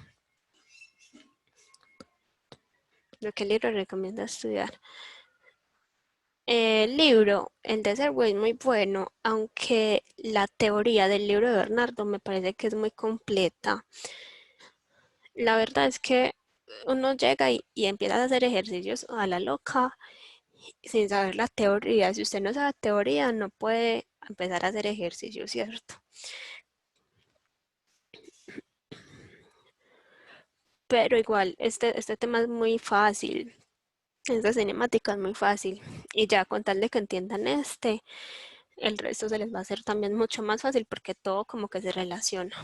¿Lo que libro recomienda estudiar? El libro, el de Servo, es muy bueno, aunque la teoría del libro de Bernardo me parece que es muy completa. La verdad es que uno llega y empieza a hacer ejercicios a la loca sin saber la teoría. Si usted no sabe teoría, no puede empezar a hacer ejercicio, ¿cierto? Pero igual, este tema es muy fácil. Esta cinemática es muy fácil. Y ya con tal de que entiendan el resto se les va a hacer también mucho más fácil porque todo como que se relaciona.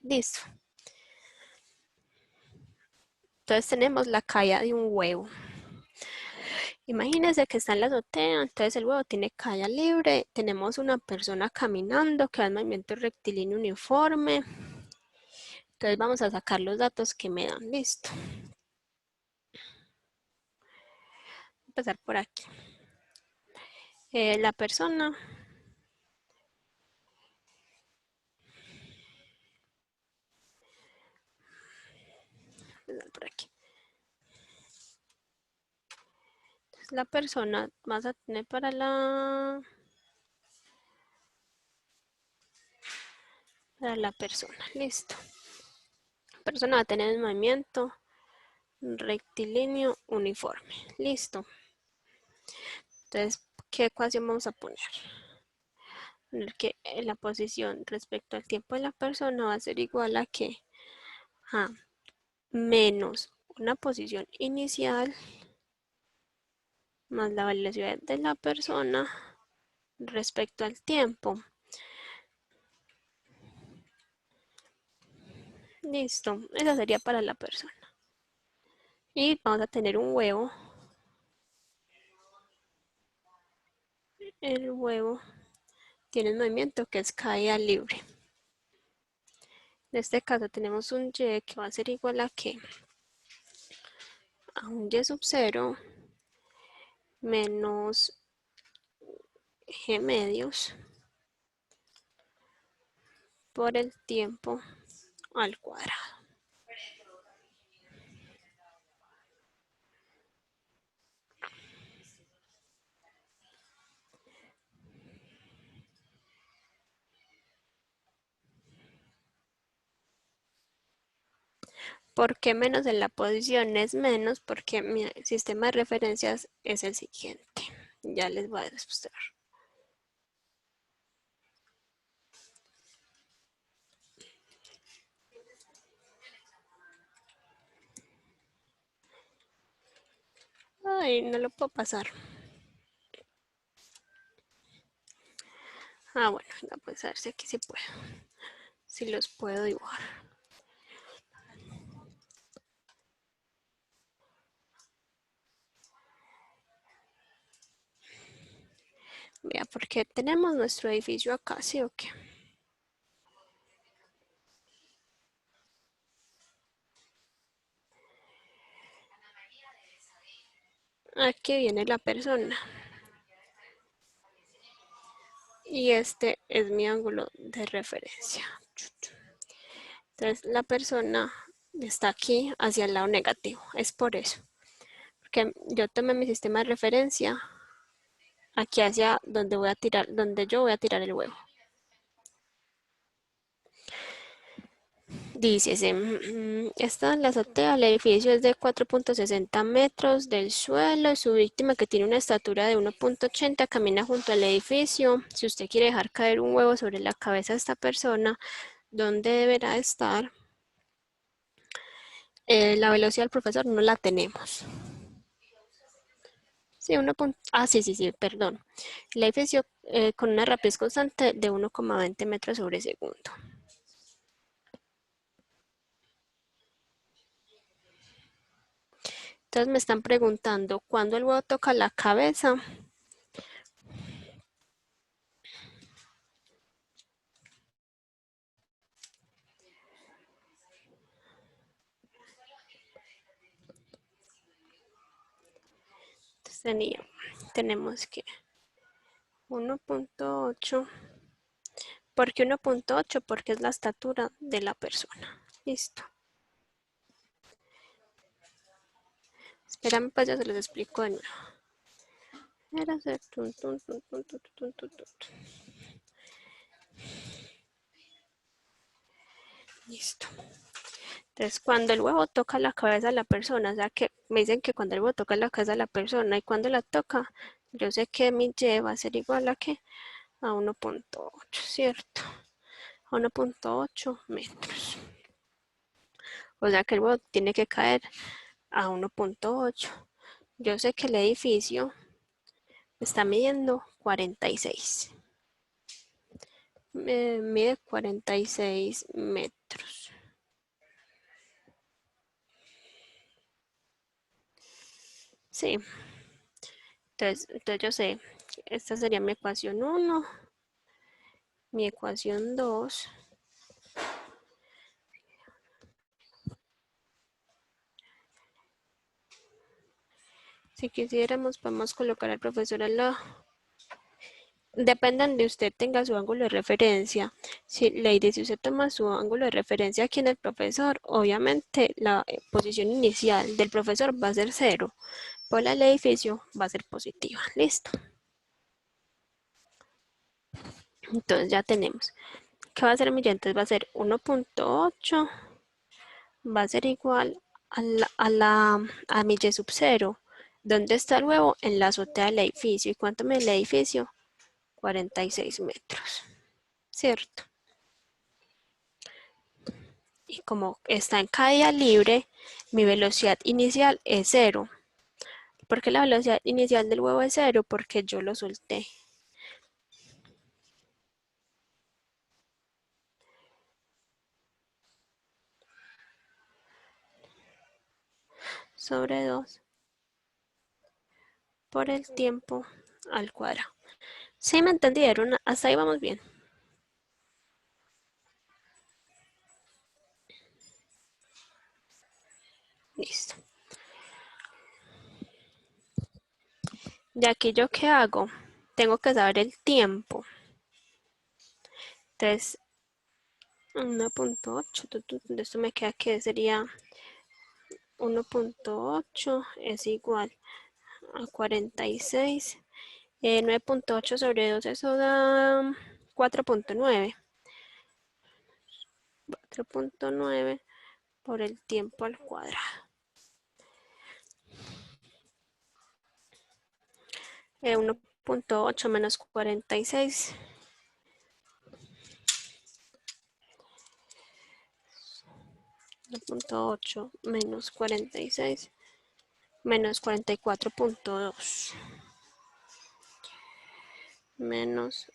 Listo. Entonces tenemos la caída de un huevo. Imagínense que está en la azotea, entonces el huevo tiene caída libre. Tenemos una persona caminando que va en movimiento rectilíneo uniforme. Entonces vamos a sacar los datos que me dan. Listo. Voy a empezar por aquí. La persona por aquí. Entonces, la persona vas a tener para la persona. Listo. La persona va a tener el movimiento rectilíneo uniforme. Listo. Entonces, ¿qué ecuación vamos a poner? Que la posición respecto al tiempo de la persona va a ser igual a que a menos una posición inicial más la velocidad de la persona respecto al tiempo. Listo, esa sería para la persona. Y vamos a tener un huevo. El huevo tiene un movimiento que es caída libre. En este caso tenemos un y que va a ser igual a que a un y sub 0 menos g medios por el tiempo al cuadrado. ¿Por qué menos en la posición es menos? Porque mi sistema de referencias es el siguiente. Ya les voy a demostrar. Ay, no lo puedo pasar. Bueno, no, pues a ver si aquí sí puedo. si los puedo dibujar. Vea, porque tenemos nuestro edificio acá, ¿sí o qué? Aquí viene la persona. Y este es mi ángulo de referencia. Entonces la persona está aquí hacia el lado negativo. Es por eso. Porque yo tomé mi sistema de referencia aquí hacia donde voy a tirar, donde yo voy a tirar el huevo. Dice, está en la azotea, el edificio es de 4.60 metros del suelo, su víctima que tiene una estatura de 1.80 camina junto al edificio. Si usted quiere dejar caer un huevo sobre la cabeza de esta persona, ¿dónde deberá estar? La velocidad del profesor no la tenemos. Sí, sí, perdón. El edificio con una rapidez constante de 1,20 metros sobre segundo. Entonces me están preguntando, ¿cuándo el huevo toca la cabeza? Entonces tenemos que 1.8. ¿Por qué 1.8? Porque es la estatura de la persona. Listo. Espérame, pues ya se los explico de nuevo. Era hacer Listo. Entonces, cuando el huevo toca la cabeza de la persona, o sea que me dicen que cuando el huevo toca la cabeza de la persona y cuando la toca, yo sé que mi y va a ser igual a ¿qué? A 1.8, ¿cierto? A 1.8 metros. O sea que el huevo tiene que caer a 1.8. Yo sé que el edificio está midiendo 46. Mide 46 metros. Sí. Entonces yo sé, esta sería mi ecuación 1, mi ecuación 2. Si quisiéramos, podemos colocar al profesor al lado. Dependen de usted tenga su ángulo de referencia. Si usted toma su ángulo de referencia aquí en el profesor, obviamente la posición inicial del profesor va a ser 0. Por el edificio va a ser positiva. Listo. Entonces ya tenemos. ¿Qué va a ser mi y? Entonces va a ser 1.8. Va a ser igual a mi y sub 0. ¿Dónde está el huevo? En la azotea del edificio. ¿Y cuánto mide el edificio? 46 metros. ¿Cierto? Y como está en caída libre, mi velocidad inicial es 0. ¿Por qué la velocidad inicial del huevo es 0? Porque yo lo solté. Sobre 2 por el tiempo al cuadrado. ¿Sí me entendieron? Hasta ahí vamos bien. Listo. ¿Y aquí yo qué hago? Tengo que saber el tiempo. Entonces, 1.8, esto me queda que sería 1.8 es igual a 46. 9.8 sobre 2, eso da 4.9. 4.9 por el tiempo al cuadrado. 1.8 menos 46. 1.8 menos 46 menos 44.2 menos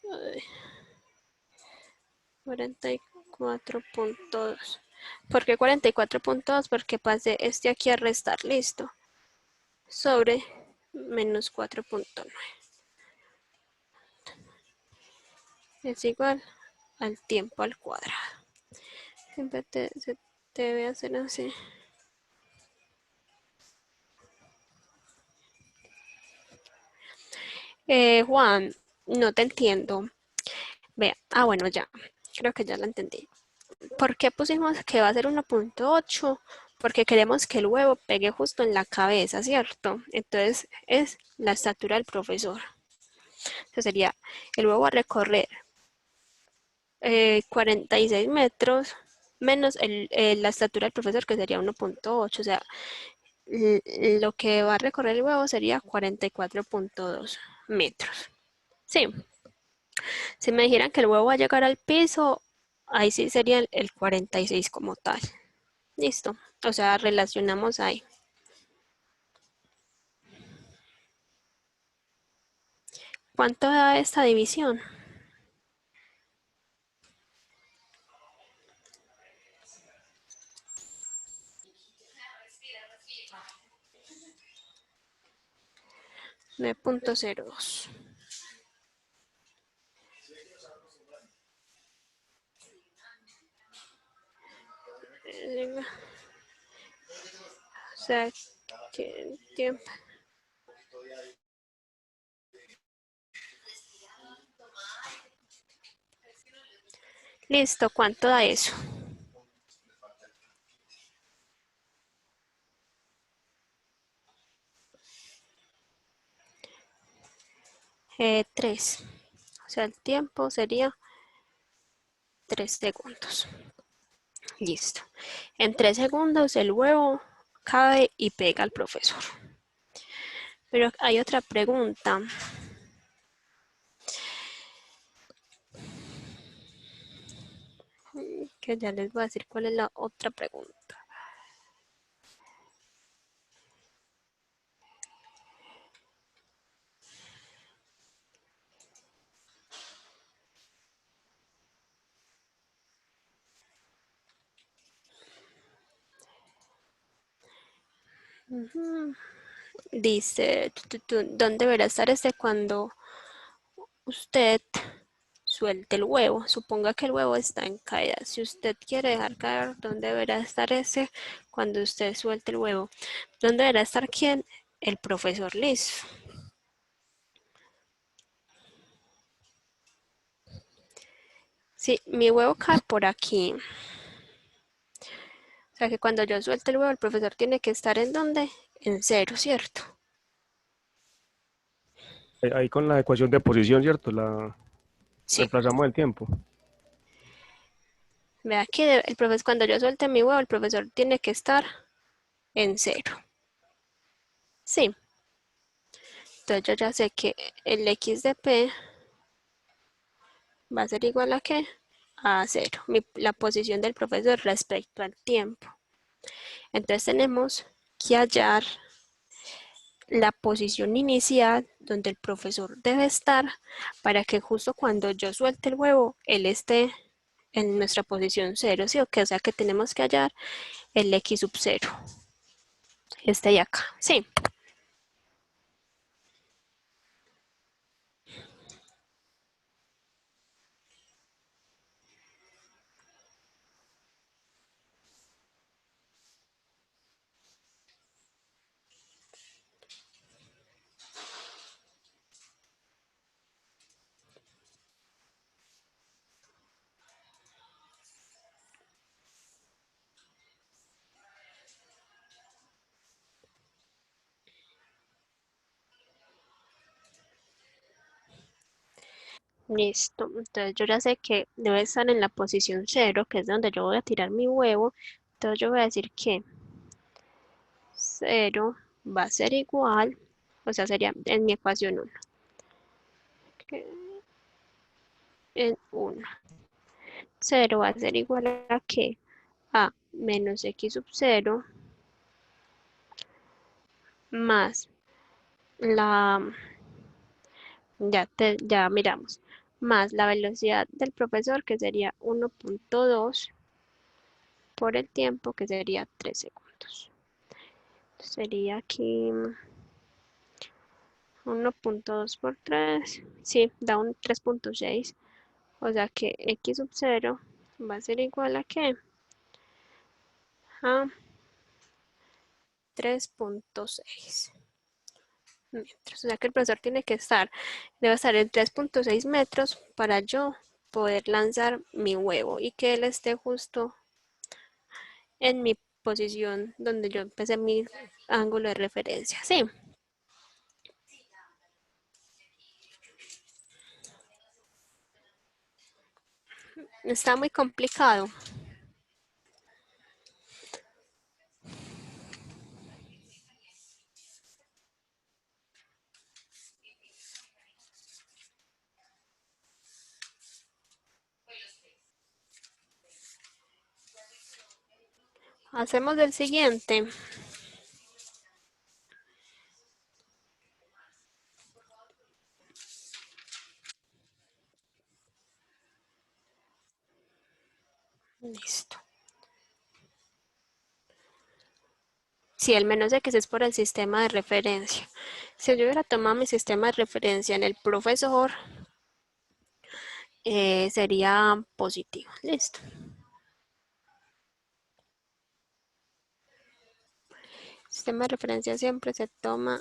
44.2 44.2. ¿Por qué 44.2? Porque pasé este aquí a restar, listo. Sobre menos 4.9. Es igual al tiempo al cuadrado. Siempre se debe hacer así. Juan, no te entiendo. Vea, bueno, ya. Creo que ya la entendí. ¿Por qué pusimos que va a ser 1.8? Porque queremos que el huevo pegue justo en la cabeza, ¿cierto? Entonces es la estatura del profesor. Entonces sería, el huevo a recorrer 46 metros menos la estatura del profesor, que sería 1.8. O sea, lo que va a recorrer el huevo sería 44.2 metros. Sí, si me dijeran que el huevo va a llegar al piso, ahí sí sería el 46 como tal. Listo. O sea, relacionamos ahí. ¿Cuánto da esta división? $9.02. O sea, que tiempo. Listo, ¿cuánto da eso? 3. O sea, el tiempo sería 3 segundos. Listo. En 3 segundos el huevo cae y pega al profesor. Pero hay otra pregunta. Que ya les voy a decir cuál es la otra pregunta. Dice, ¿dónde deberá estar cuando usted suelte el huevo? Suponga que el huevo está en caída. Si usted quiere dejar caer, ¿dónde deberá estar cuando usted suelte el huevo? ¿Dónde deberá estar quién? El profesor Liz. Sí, mi huevo cae por aquí. O sea que cuando yo suelte el huevo, el profesor tiene que estar ¿en dónde? En 0, ¿cierto? Ahí con la ecuación de posición, ¿cierto? Sí. Reemplazamos el tiempo. Vea que el profesor, cuando yo suelte mi huevo, el profesor tiene que estar en 0. Sí. Entonces yo ya sé que el x de p va a ser igual a ¿qué? A 0. La posición del profesor respecto al tiempo. Entonces tenemos que hallar la posición inicial donde el profesor debe estar para que justo cuando yo suelte el huevo, él esté en nuestra posición 0, ¿sí? O sea que tenemos que hallar el x sub 0. Este de acá, sí. Listo, entonces yo ya sé que debe estar en la posición 0, que es donde yo voy a tirar mi huevo. Entonces yo voy a decir que 0 va a ser igual, o sea, sería en mi ecuación 1, en 1. 0 va a ser igual a que a menos x sub 0 más la, ya miramos, más la velocidad del profesor, que sería 1.2 por el tiempo, que sería 3 segundos. Sería aquí 1.2 por 3, sí, da un 3.6, o sea que x sub 0 va a ser igual a ¿qué? A 3.6 metros. O sea que el profesor debe estar en 3.6 metros para yo poder lanzar mi huevo y que él esté justo en mi posición donde yo empecé mi ángulo de referencia. Sí, está muy complicado. Hacemos el siguiente. Listo. Si el menos X es por el sistema de referencia. Si yo hubiera tomado mi sistema de referencia en el profesor, sería positivo. Listo. Sistema de referencia siempre se toma.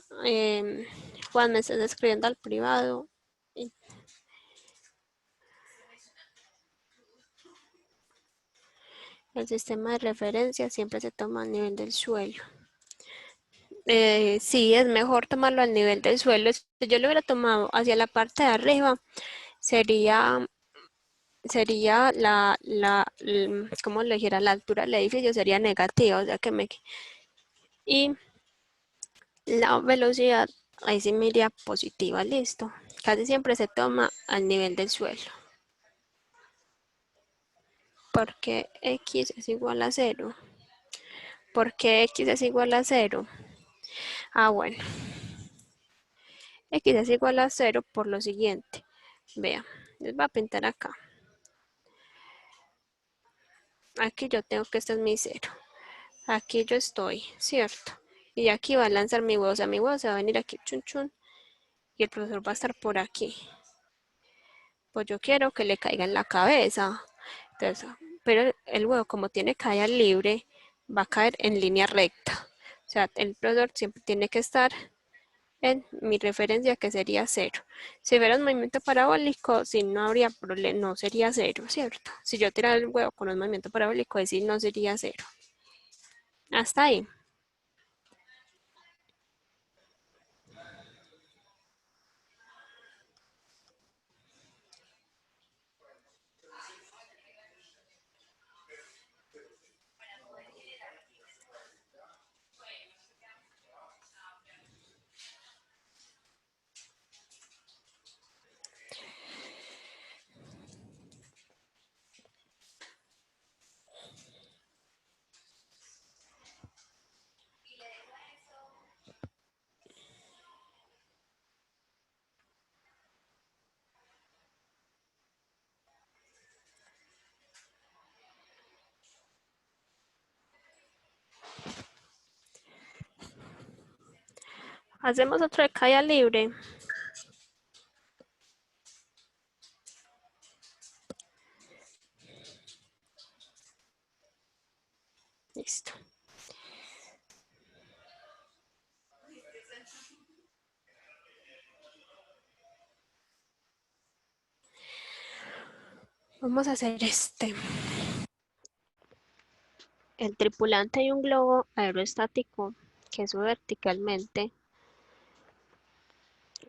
Juan, me estás escribiendo al privado. El sistema de referencia siempre se toma a nivel del suelo. Sí, es mejor tomarlo al nivel del suelo. Si yo lo hubiera tomado hacia la parte de arriba, sería ¿cómo le dijera? La altura del edificio sería negativa, o sea que y la velocidad, ahí sí me iría positiva, listo. Casi siempre se toma al nivel del suelo. Porque x es igual a 0. ¿Por qué x es igual a 0? Ah, bueno. X es igual a 0 por lo siguiente. Vean, les voy a pintar acá. Aquí yo tengo que este es mi 0. Aquí yo estoy, ¿cierto? Y aquí va a lanzar mi huevo, o sea, mi huevo se va a venir aquí, chun chun, y el profesor va a estar por aquí. Pues yo quiero que le caiga en la cabeza. Entonces, pero el huevo, como tiene caída libre, va a caer en línea recta. O sea, el profesor siempre tiene que estar en mi referencia, que sería 0. Si hubiera un movimiento parabólico, sí, no habría problema, no sería 0, ¿cierto? Si yo tirara el huevo con un movimiento parabólico, sí no sería 0. Hasta ahí. Hacemos otro de caída libre. Listo. Vamos a hacer este. El tripulante de un globo aerostático que sube verticalmente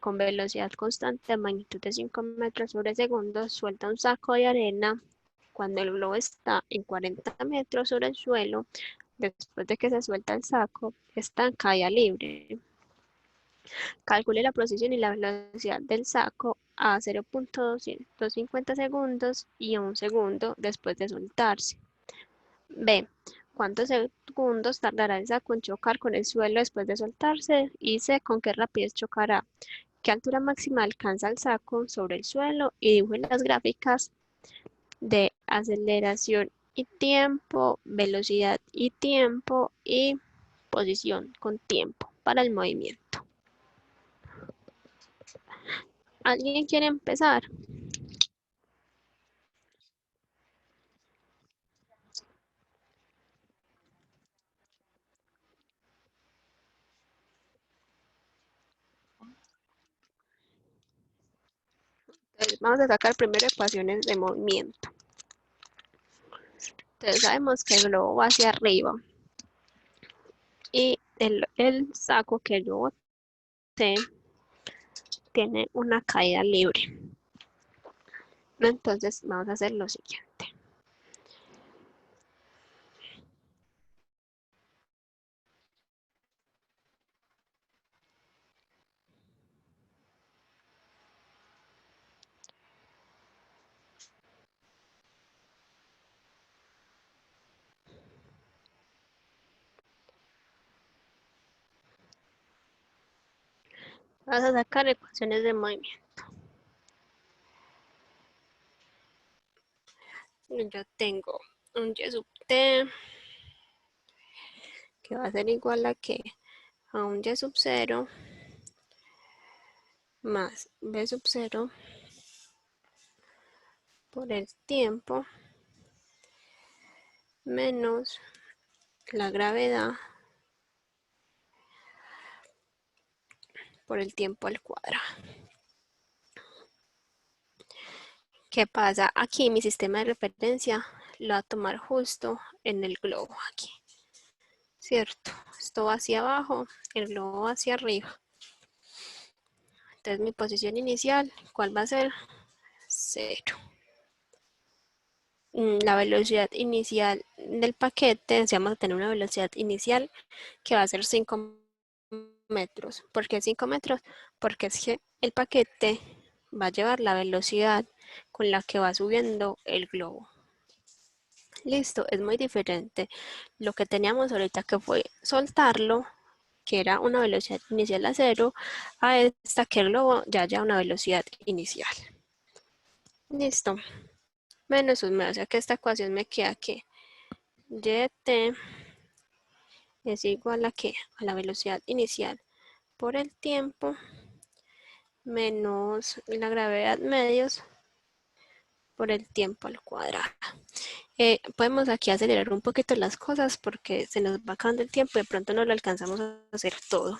con velocidad constante de magnitud de 5 metros sobre segundo suelta un saco de arena cuando el globo está en 40 metros sobre el suelo. Después de que se suelta el saco, está en caída libre. Calcule la posición y la velocidad del saco a 0.250 segundos y 1 segundo después de soltarse. B. ¿Cuántos segundos tardará el saco en chocar con el suelo después de soltarse? Y C. ¿Con qué rapidez chocará? ¿Qué altura máxima alcanza el saco sobre el suelo? Y dibuje las gráficas de aceleración y tiempo, velocidad y tiempo y posición con tiempo para el movimiento. ¿Alguien quiere empezar? Entonces, vamos a sacar primero ecuaciones de movimiento. Entonces sabemos que el globo va hacia arriba y el saco que yo boté tiene una caída libre. Entonces vamos a hacer lo siguiente. Vamos a sacar ecuaciones de movimiento. Yo tengo un y sub t que va a ser igual a que a un y sub 0 más b sub 0 por el tiempo menos la gravedad por el tiempo al cuadrado. ¿Qué pasa? Aquí mi sistema de referencia lo va a tomar justo en el globo aquí, ¿cierto? Esto va hacia abajo, el globo va hacia arriba. Entonces mi posición inicial, ¿cuál va a ser? 0. La velocidad inicial del paquete, vamos a tener una velocidad inicial que va a ser 5 metros. ¿Por qué 5 metros? Porque es que el paquete va a llevar la velocidad con la que va subiendo el globo. Listo, es muy diferente lo que teníamos ahorita que fue soltarlo, que era una velocidad inicial a 0, a esta que el globo ya haya una velocidad inicial. Listo, menos un medio, o sea que esta ecuación me queda que dt es igual a ¿qué? A la velocidad inicial por el tiempo menos la gravedad medios por el tiempo al cuadrado. Podemos aquí acelerar un poquito las cosas porque se nos va acabando el tiempo y de pronto no lo alcanzamos a hacer todo.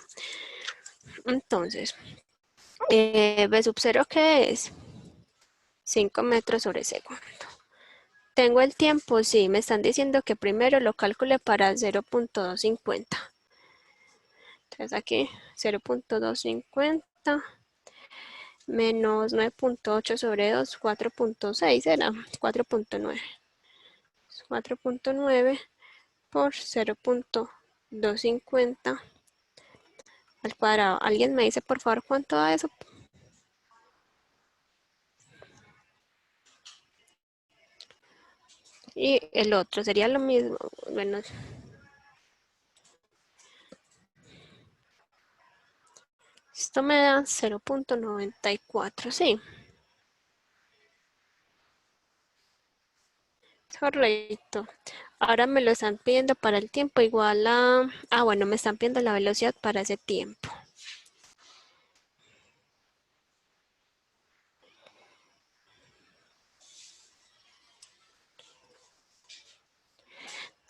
Entonces, B sub 0, ¿qué es? 5 metros sobre segundo. ¿Tengo el tiempo? Sí, me están diciendo que primero lo calcule para 0.250. Entonces aquí 0.250 menos 9.8 sobre 2, 4.6 era 4.9. 4.9 por 0.250 al cuadrado. ¿Alguien me dice por favor cuánto da eso? Y el otro sería lo mismo. Bueno, esto me da 0.94, sí. Correcto. Ahora me lo están pidiendo para el tiempo igual a... Ah, bueno, me están pidiendo la velocidad para ese tiempo.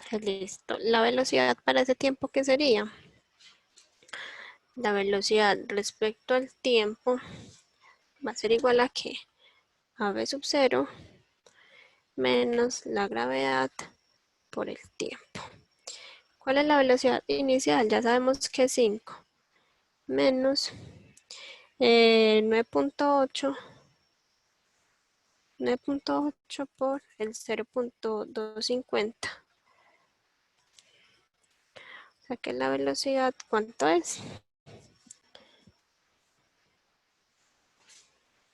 Entonces, listo. La velocidad para ese tiempo, ¿qué sería? La velocidad respecto al tiempo va a ser igual a ¿qué? A v sub 0 menos la gravedad por el tiempo. ¿Cuál es la velocidad inicial? Ya sabemos que es 5 menos 9.8 por el 0.250. O sea que la velocidad, ¿cuánto es?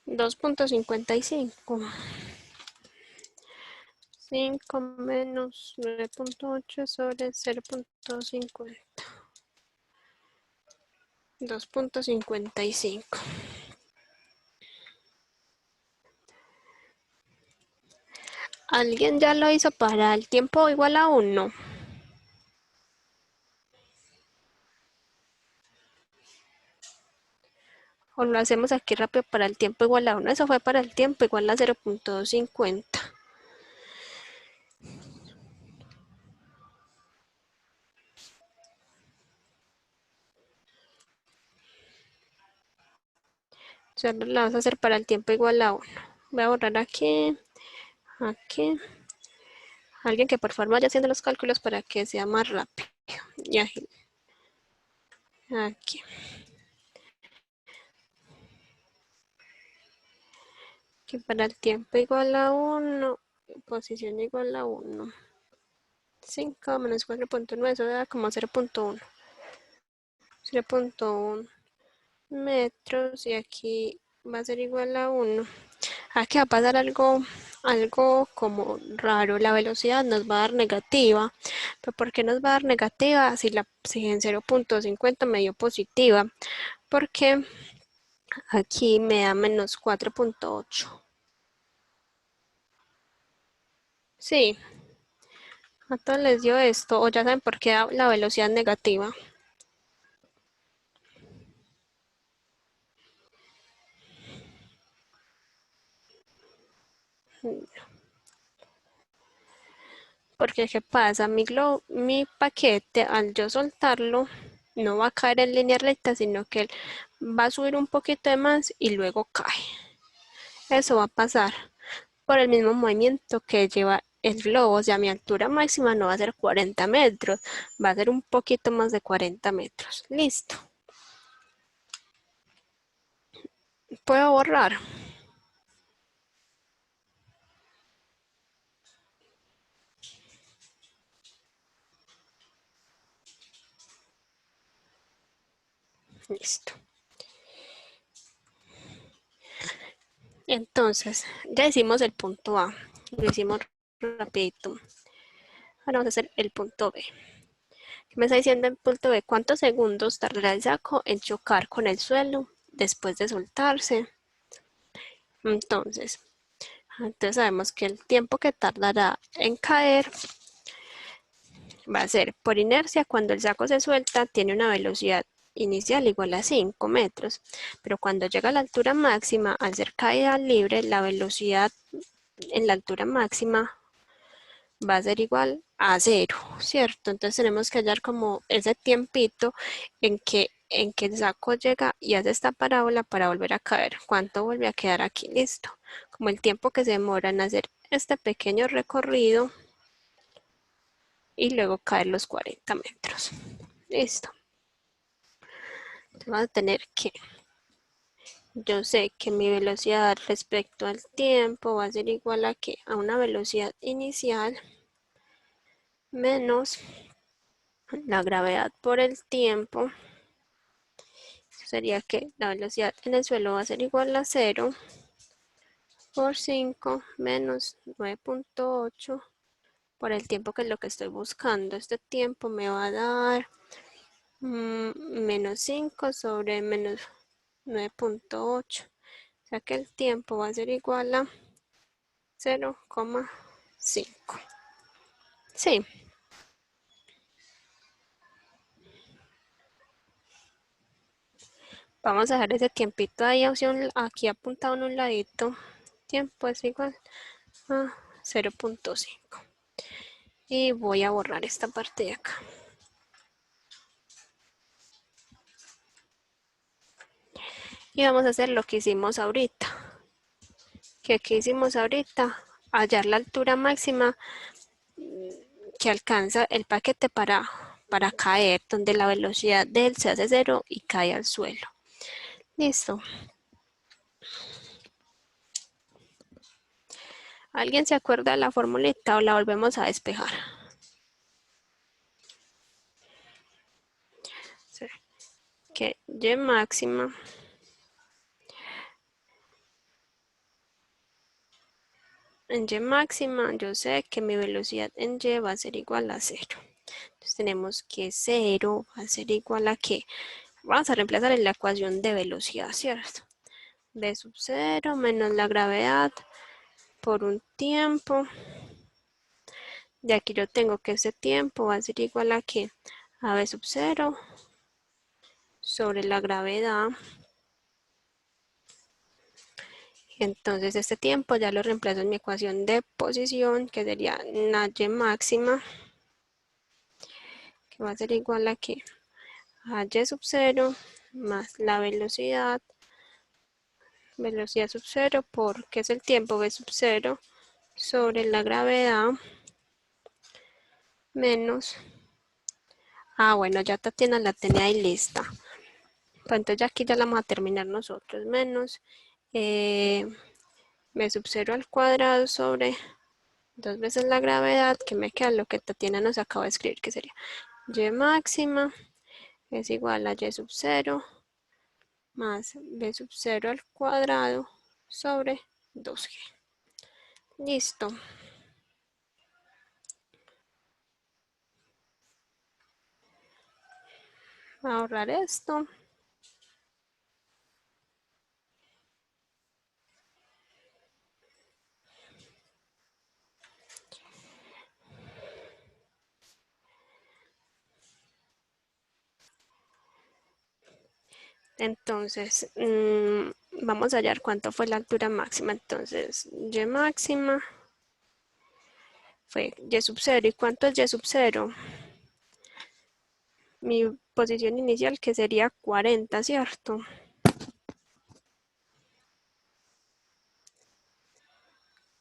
2.55. 5 menos 9.8 sobre 0.50. 2.55. ¿Alguien ya lo hizo para el tiempo igual a 1? O lo hacemos aquí rápido para el tiempo igual a 1. Eso fue para el tiempo igual a 0.250. Solo lo vamos a hacer para el tiempo igual a 1. Voy a borrar aquí, aquí. Alguien que por favor vaya haciendo los cálculos para que sea más rápido y ágil. Aquí. Aquí para el tiempo igual a 1, posición igual a 1. 5 menos 4.9, eso da como 0.1. 0.1 metros y aquí va a ser igual a 1. Aquí va a pasar algo como raro, la velocidad nos va a dar negativa. ¿Pero por qué nos va a dar negativa si en 0.50 me dio positiva? Porque aquí me da menos 4.8. Sí, a todos les dio esto, o ya saben por qué da la velocidad negativa. Porque ¿qué pasa? Mi paquete, al yo soltarlo, no va a caer en línea recta, sino que él va a subir un poquito de más y luego cae. Eso va a pasar por el mismo movimiento que lleva el globo. O sea, mi altura máxima no va a ser 40 metros, va a ser un poquito más de 40 metros. Listo. Puedo borrar. Listo. Entonces, ya hicimos el punto A. Lo hicimos rapidito. Ahora vamos a hacer el punto B. ¿Qué me está diciendo el punto B? ¿Cuántos segundos tardará el saco en chocar con el suelo después de soltarse? Entonces sabemos que el tiempo que tardará en caer va a ser por inercia. Cuando el saco se suelta tiene una velocidad inicial igual a 5 metros, pero cuando llega a la altura máxima, al ser caída libre, la velocidad en la altura máxima va a ser igual a 0, ¿cierto? Entonces tenemos que hallar como ese tiempito en que el saco llega y hace esta parábola para volver a caer. ¿Cuánto vuelve a quedar aquí? Listo. Como el tiempo que se demora en hacer este pequeño recorrido y luego caer los 40 metros. Listo. Entonces vamos a tener que, yo sé que mi velocidad respecto al tiempo va a ser igual a ¿qué? A una velocidad inicial menos la gravedad por el tiempo. Sería que la velocidad en el suelo va a ser igual a 0 por 5 menos 9.8 por el tiempo que es lo que estoy buscando. Este tiempo me va a dar menos 5 sobre menos 9.8. O sea que el tiempo va a ser igual a 0,5. Sí. Vamos a dejar ese tiempito ahí aquí apuntado en un ladito. Tiempo es igual a 0.5. Y voy a borrar esta parte de acá. Y vamos a hacer lo que hicimos ahorita. ¿Qué hicimos ahorita? Hallar la altura máxima que alcanza el paquete para caer, donde la velocidad de él se hace 0 y cae al suelo. Listo. ¿Alguien se acuerda de la formulita o la volvemos a despejar? Sí. Que Y máxima en Y máxima yo sé que mi velocidad en Y va a ser igual a 0. Entonces tenemos que 0 va a ser igual a ¿qué? vamos a reemplazar en la ecuación de velocidad, ¿cierto? V sub 0 menos la gravedad por un tiempo. De aquí yo tengo que ese tiempo va a ser igual a ¿qué? A V sub 0 sobre la gravedad. Entonces este tiempo ya lo reemplazo en mi ecuación de posición, que sería la y máxima, que va a ser igual a ¿qué? A y sub 0 más la velocidad sub 0 por, ¿qué es el tiempo? V sub 0 sobre la gravedad menos, bueno, ya Tatiana la tenía ahí lista. Pues entonces ya aquí ya la vamos a terminar nosotros, menos v sub 0 al cuadrado sobre 2 veces la gravedad, que me queda lo que Tatiana nos acaba de escribir, que sería y máxima es igual a y sub 0 más v sub 0 al cuadrado sobre 2g. Listo. Voy a ahorrar esto. Entonces, vamos a hallar cuánto fue la altura máxima. Entonces, y máxima fue y sub 0. ¿Y cuánto es y sub 0? Mi posición inicial, que sería 40, ¿cierto?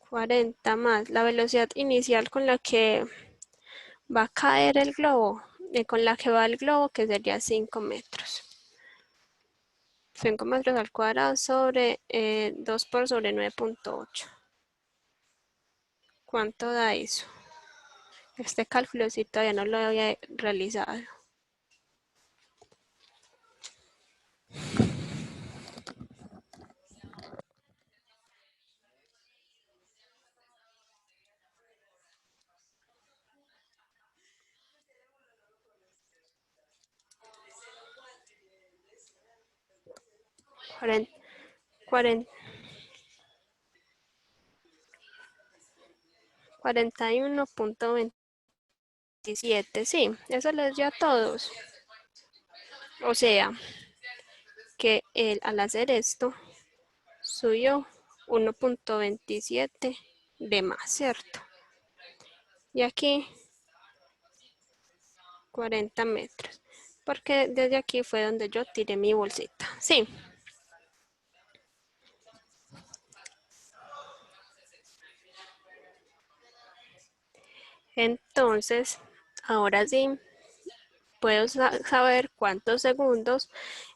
40 más la velocidad inicial con la que va a caer el globo, con la que va el globo, que sería 5 metros. 5 metros al cuadrado sobre 2 por sobre 9.8. ¿Cuánto da eso? Este cálculo sí todavía no lo había realizado. Cuarenta, 41.27, sí, eso les dio a todos. O sea, que él al hacer esto subió 1.27 de más, ¿cierto? Y aquí 40 metros, porque desde aquí fue donde yo tiré mi bolsita, sí. Entonces, ahora sí, puedo saber cuántos segundos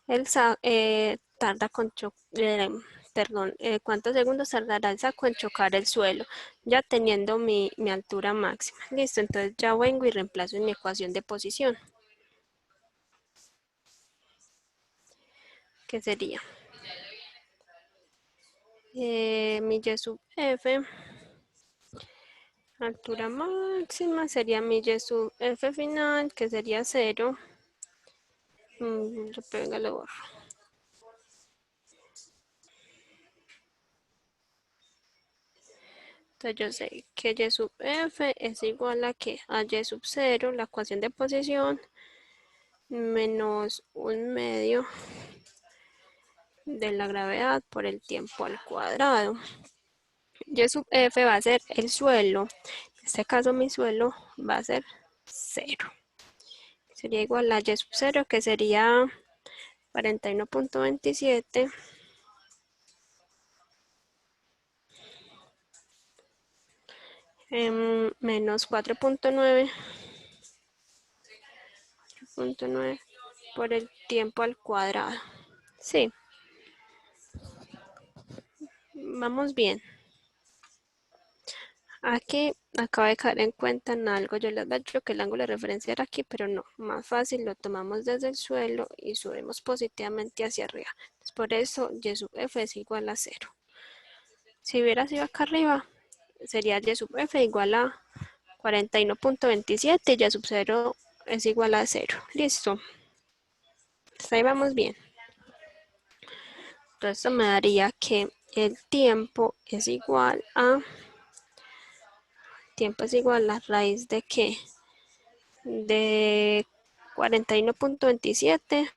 el tarda con cuántos segundos tardará el saco en chocar el suelo, ya teniendo mi altura máxima. Listo, entonces ya vengo y reemplazo en mi ecuación de posición, que sería mi y sub f, altura máxima, sería mi y sub f final, que sería 0. Venga, lo borro. Entonces yo sé que y sub f es igual a que a y sub 0, la ecuación de posición, menos 1/2 de la gravedad por el tiempo al cuadrado. Y sub f va a ser el suelo. En este caso mi suelo va a ser 0. Sería igual a y sub 0, que sería 41.27 menos 4.9 por el tiempo al cuadrado. Sí, vamos bien. Aquí acabo de caer en cuenta en algo. Yo les había dicho que el ángulo de referencia era aquí, pero no. Más fácil, lo tomamos desde el suelo y subimos positivamente hacia arriba. Entonces, por eso y sub f es igual a 0. Si hubiera sido acá arriba, sería y sub f igual a 41.27 y y sub 0 es igual a 0. Listo. Hasta ahí vamos bien. Entonces esto me daría que el tiempo es igual a la raíz de ¿qué? De 41.27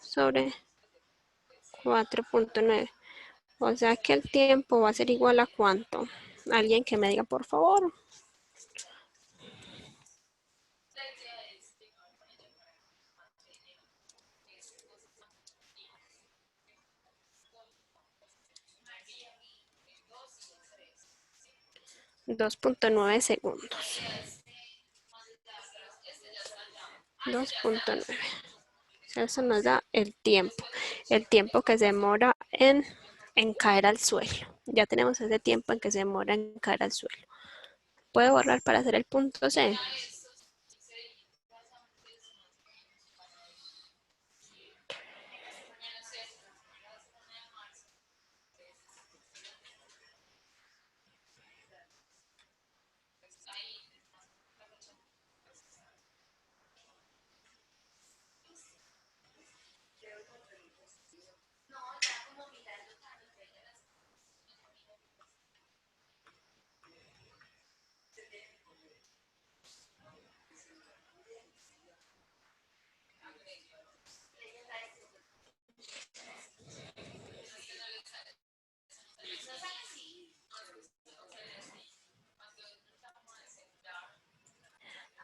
sobre 4.9. O sea que el tiempo va a ser igual a ¿cuánto? Alguien que me diga, por favor. 2.9 segundos. 2.9. Eso nos da el tiempo que se demora en caer al suelo. Ya tenemos ese tiempo en que se demora en caer al suelo. ¿Puedo borrar para hacer el punto C?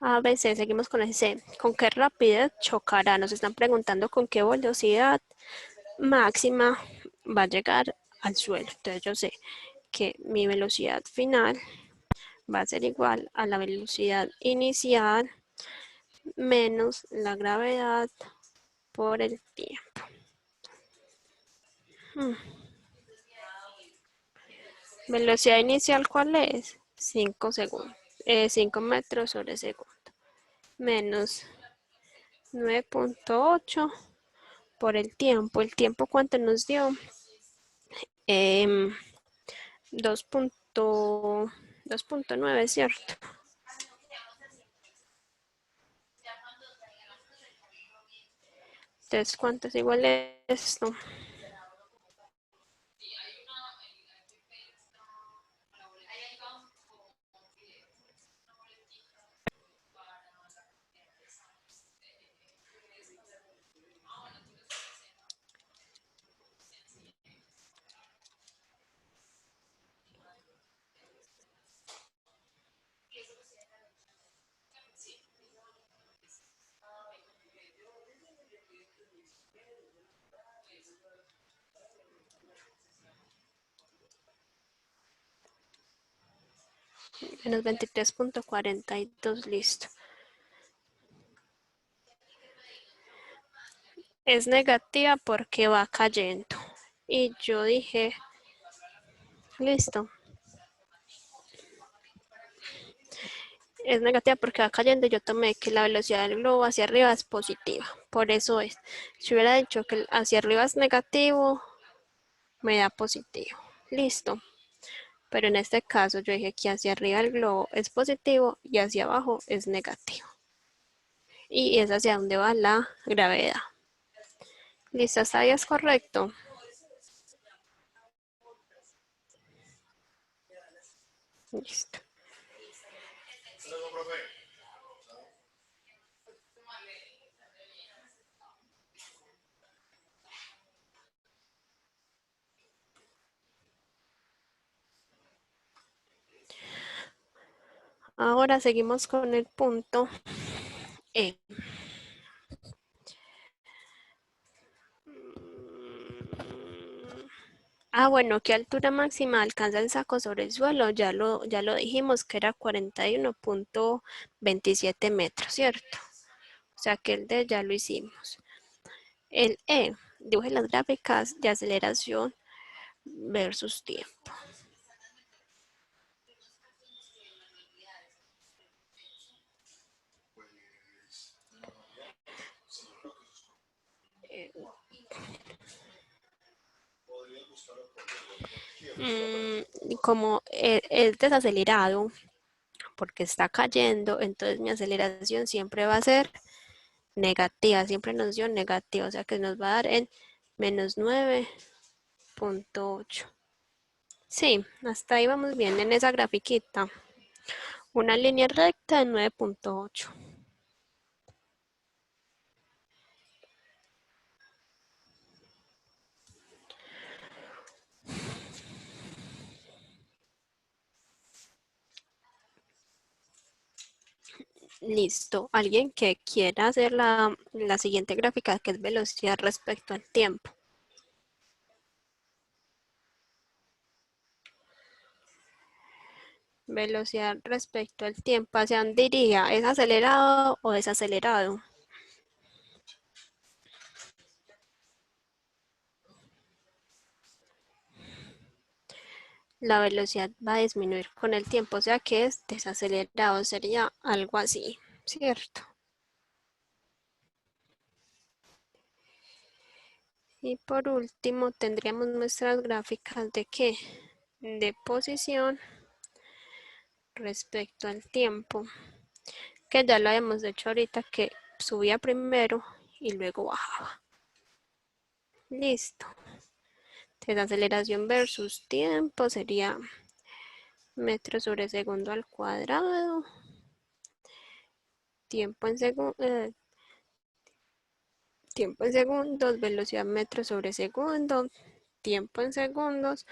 A, B, C, seguimos con el C. ¿Con qué rapidez chocará? Nos están preguntando con qué velocidad máxima va a llegar al suelo. Entonces yo sé que mi velocidad final va a ser igual a la velocidad inicial menos la gravedad por el tiempo. ¿Velocidad inicial cuál es? 5 segundos. 5 metros sobre segundo. Menos 9.8 por el tiempo. ¿El tiempo cuánto nos dio? 2.9, ¿cierto? Entonces, ¿cuánto es igual a esto? Menos 23.42, listo. Es negativa porque va cayendo. Y yo dije, listo. Es negativa porque va cayendo. Yo tomé que la velocidad del globo hacia arriba es positiva. Por eso es. Si hubiera dicho que hacia arriba es negativo, me da positivo. Listo. Pero en este caso yo dije que hacia arriba el globo es positivo y hacia abajo es negativo. Y es hacia donde va la gravedad. ¿Listo? ¿Hasta ahí es correcto? Listo. Ahora seguimos con el punto E. Bueno, ¿qué altura máxima alcanza el saco sobre el suelo? Ya lo dijimos que era 41.27 metros, ¿cierto? O sea que el D ya lo hicimos. El E, dibuje las gráficas de aceleración versus tiempo. Como es desacelerado, porque está cayendo, entonces mi aceleración siempre va a ser negativa, siempre nos dio negativa, o sea que nos va a dar en menos 9,8. Sí, hasta ahí vamos bien en esa grafiquita. Una línea recta de 9,8. Listo. Alguien que quiera hacer la siguiente gráfica, que es velocidad respecto al tiempo. Velocidad respecto al tiempo. ¿Hacia dónde iría? ¿Es acelerado o desacelerado? La velocidad va a disminuir con el tiempo, o sea que es desacelerado, sería algo así, ¿cierto? Y por último tendríamos nuestras gráficas de qué? De posición respecto al tiempo, que ya lo habíamos hecho ahorita, que subía primero y luego bajaba. Listo. Desaceleración versus tiempo sería metros sobre segundo al cuadrado. Tiempo en segundos, velocidad metros sobre segundo, tiempo en segundos,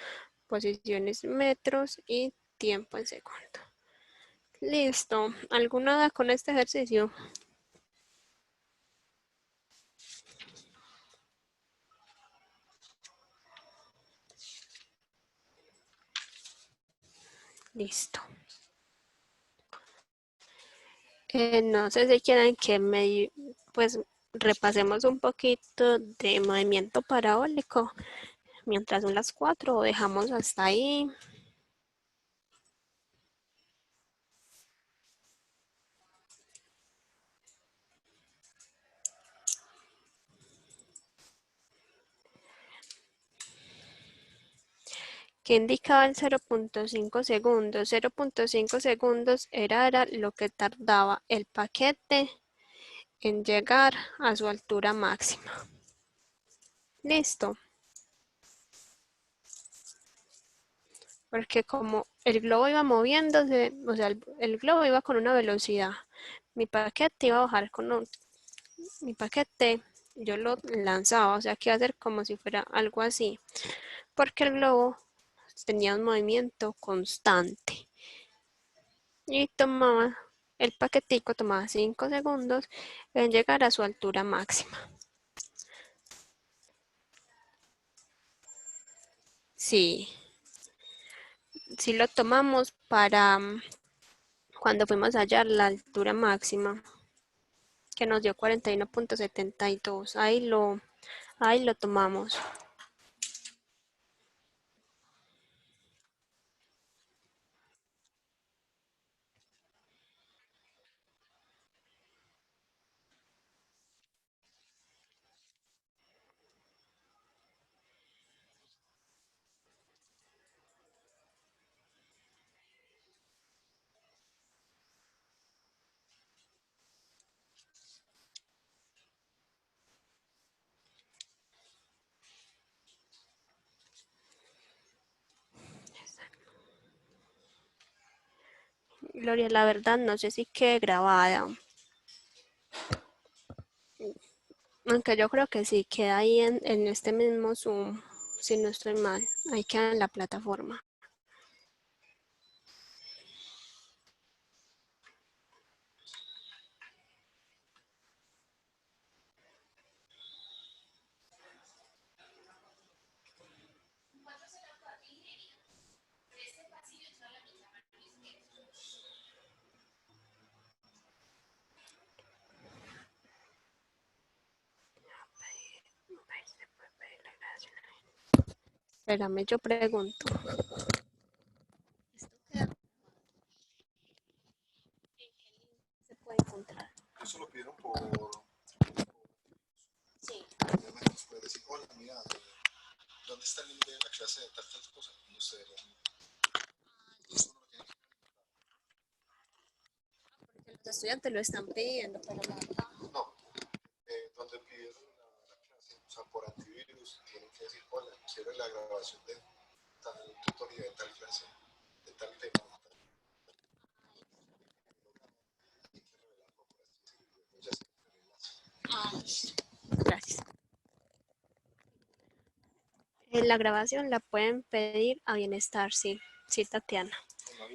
posiciones metros y tiempo en segundo. Listo. ¿Alguna duda con este ejercicio? Listo. No sé si quieren que pues repasemos un poquito de movimiento parabólico mientras son las 4 o dejamos hasta ahí. ¿Qué indicaba el 0,5 segundos? 0,5 segundos era lo que tardaba el paquete en llegar a su altura máxima. Listo. Porque como el globo iba moviéndose, o sea, el globo iba con una velocidad, mi paquete iba a bajar mi paquete, yo lo lanzaba, o sea, que iba a ser como si fuera algo así, porque el globo tenía un movimiento constante y el paquetico tomaba 5 segundos en llegar a su altura máxima. Sí, sí lo tomamos para cuando fuimos a hallar la altura máxima, que nos dio 41,72. Ahí lo tomamos. Gloria, la verdad no sé si quede grabada. Aunque yo creo que sí, queda ahí en este mismo Zoom, si no estoy mal. Ahí queda en la plataforma. Espérame, yo pregunto. ¿Se puede encontrar? Eso lo pidieron por... Sí. Obviamente nos puede decir, hola, mira, ¿dónde está el link de la clase de tal cosas? No sé, realmente. Eso uno lo tiene que... estudiantes lo están pidiendo, pero la verdad, No, donde pidieron la clase, o sea, por antivirus, tienen que decir, hola, quiero la grabación de tal tutoría, de tal clase, de tal tema, hay que revelarlo por así decirlo, ya se gracias. La grabación la pueden pedir a Bienestar, sí, sí, Tatiana.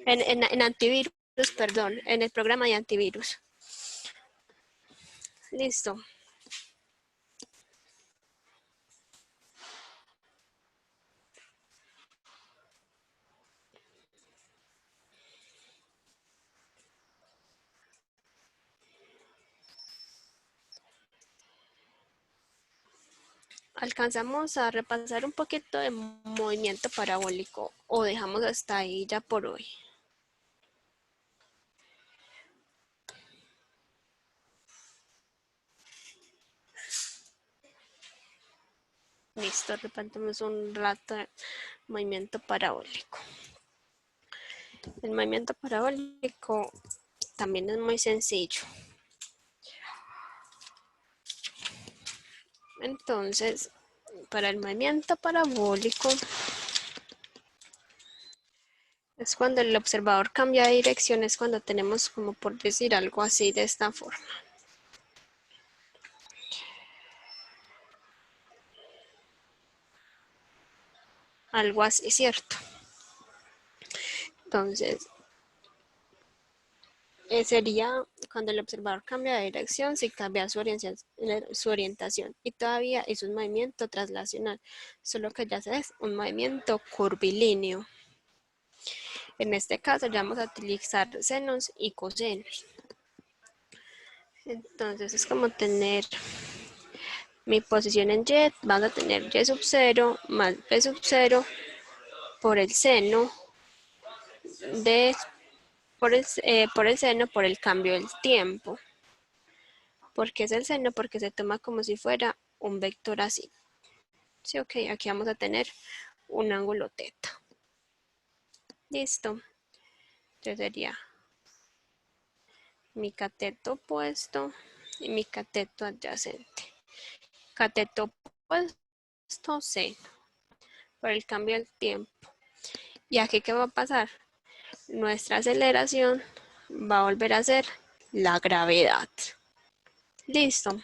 En antivirus, perdón, en el programa de antivirus. Listo. Alcanzamos a repasar un poquito de movimiento parabólico o dejamos hasta ahí ya por hoy. Listo, repasamos un rato de movimiento parabólico. El movimiento parabólico también es muy sencillo. Entonces, para el movimiento parabólico es cuando el observador cambia de dirección, es cuando tenemos, como por decir, algo así de esta forma. Algo así, ¿cierto? Entonces, sería cuando el observador cambia de dirección, si cambia su orientación. Y todavía es un movimiento traslacional, solo que ya es un movimiento curvilíneo. En este caso ya vamos a utilizar senos y cosenos. Entonces es como tener mi posición en y, vamos a tener y sub 0 más b sub 0 por el seno por el seno por el cambio del tiempo. ¿Por qué es el seno? Porque se toma como si fuera un vector así. Sí, ok, aquí vamos a tener un ángulo teta. Listo. Entonces sería mi cateto opuesto y mi cateto adyacente. Cateto opuesto, seno, por el cambio del tiempo. ¿Y aquí qué va a pasar? Nuestra aceleración va a volver a ser la gravedad. Listo.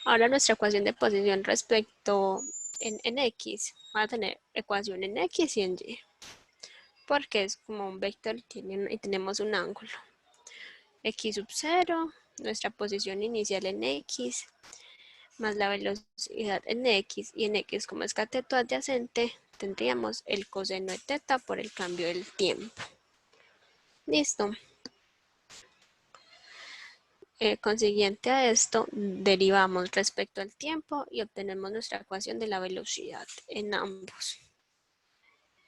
Ahora nuestra ecuación de posición respecto en X. Va a tener ecuación en X y en Y. Porque es como un vector y tenemos un ángulo. X sub 0, nuestra posición inicial en X, más la velocidad en X. Y en X, como es cateto adyacente, tendríamos el coseno de teta por el cambio del tiempo. Listo. Consiguiente a esto, derivamos respecto al tiempo y obtenemos nuestra ecuación de la velocidad en ambos.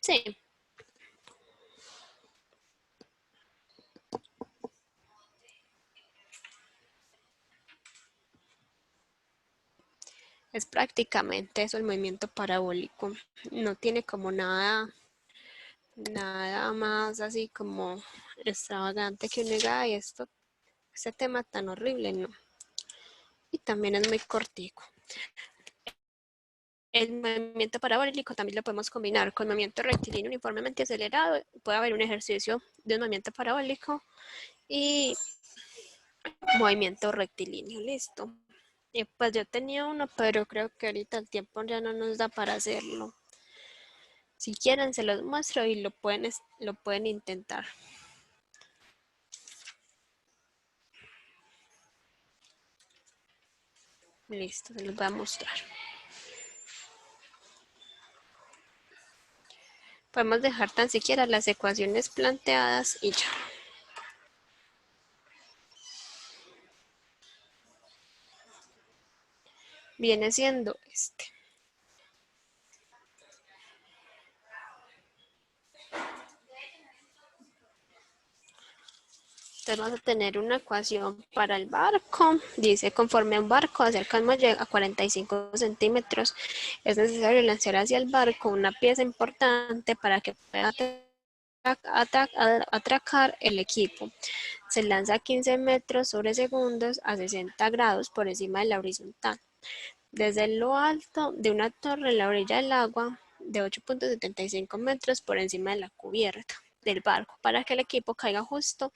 Sí. Es prácticamente eso el movimiento parabólico. No tiene como nada más así como extravagante que uno diga, ay, este tema tan horrible, no. Y también es muy cortico. El movimiento parabólico también lo podemos combinar con movimiento rectilíneo uniformemente acelerado. Puede haber un ejercicio de un movimiento parabólico y movimiento rectilíneo, listo. Y pues yo tenía uno, pero creo que ahorita el tiempo ya no nos da para hacerlo. Si quieren se los muestro y lo pueden intentar. Listo, se los voy a mostrar. Podemos dejar tan siquiera las ecuaciones planteadas y ya. Viene siendo este. Entonces vamos a tener una ecuación para el barco. Dice, conforme un barco acerca un muelle a 45 centímetros, es necesario lanzar hacia el barco una pieza importante para que pueda atracar el equipo. Se lanza a 15 metros sobre segundos a 60 grados por encima de la horizontal. Desde lo alto de una torre en la orilla del agua de 8.75 metros por encima de la cubierta del barco, para que el equipo caiga justo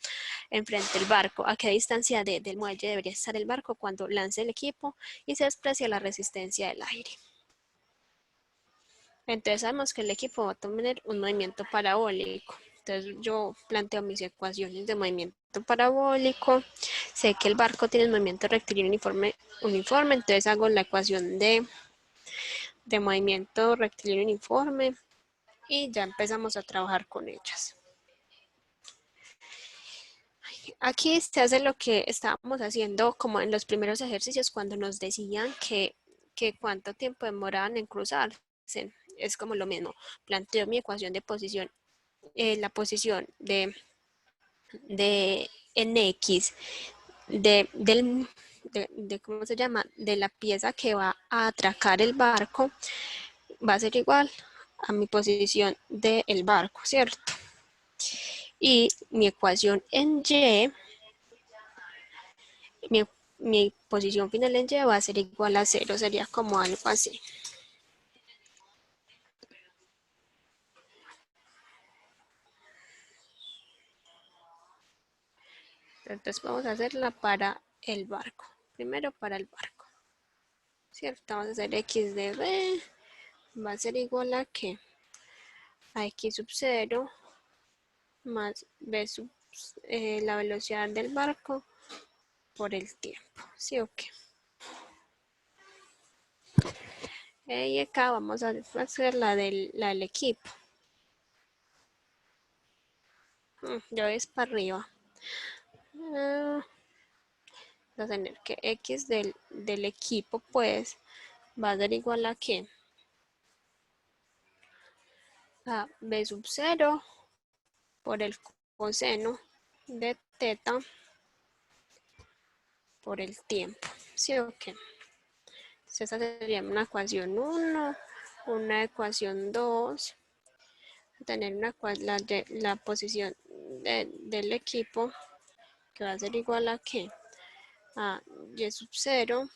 enfrente del barco. ¿A qué distancia del muelle debería estar el barco cuando lance el equipo y se desprecia la resistencia del aire? Entonces sabemos que el equipo va a tener un movimiento parabólico. Entonces yo planteo mis ecuaciones de movimiento parabólico. Sé que el barco tiene un movimiento rectilíneo uniforme, entonces hago la ecuación de movimiento rectilíneo uniforme y ya empezamos a trabajar con ellas. Aquí se hace lo que estábamos haciendo como en los primeros ejercicios cuando nos decían que cuánto tiempo demoraban en cruzarse. Es como lo mismo. Planteo mi ecuación de posición, la posición de en X ¿cómo se llama? De la pieza que va a atracar el barco va a ser igual a mi posición del barco, ¿cierto? Y mi ecuación en Y, mi posición final en Y va a ser igual a 0, sería como algo así. Entonces vamos a hacerla para el barco. Primero para el barco. ¿Cierto? Vamos a hacer X de B. Va a ser igual a ¿qué? A X sub 0 más B sub la velocidad del barco por el tiempo. ¿Sí o qué? Y acá vamos a hacer la del equipo. Ya ves para arriba. Vamos a tener que X del equipo pues va a ser igual a ¿qué? A B sub 0 por el coseno de teta por el tiempo. ¿Sí o qué? Entonces esa sería una ecuación 1, una ecuación 2. Tener la posición del equipo que va a ser igual a ¿qué? A Y sub 0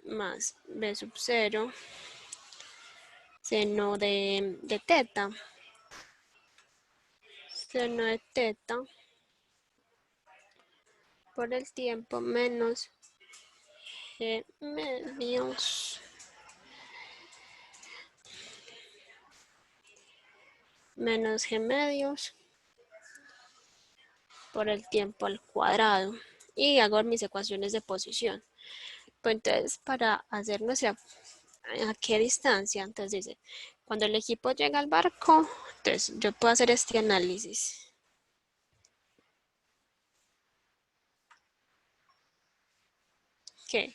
más B sub 0 seno de teta. Seno de teta por el tiempo menos G medios por el tiempo al cuadrado. Y hago mis ecuaciones de posición. Pues entonces, para hacer nuestra a qué distancia, entonces dice, cuando el equipo llega al barco, entonces yo puedo hacer este análisis. Que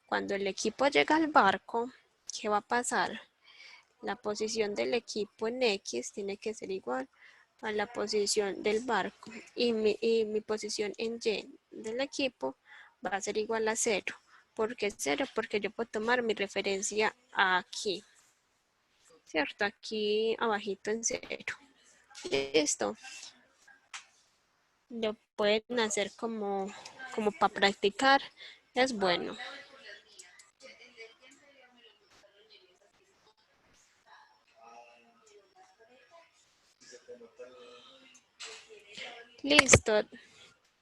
cuando el equipo llega al barco, ¿qué va a pasar? La posición del equipo en X tiene que ser igual a la posición del barco y mi posición en Y del equipo va a ser igual a 0. ¿Por qué 0? Porque yo puedo tomar mi referencia aquí, ¿cierto? Aquí abajito en 0. Listo. Lo pueden hacer como para practicar. Es bueno. Listo.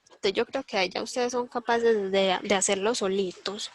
Entonces yo creo que ya ustedes son capaces de hacerlo solitos.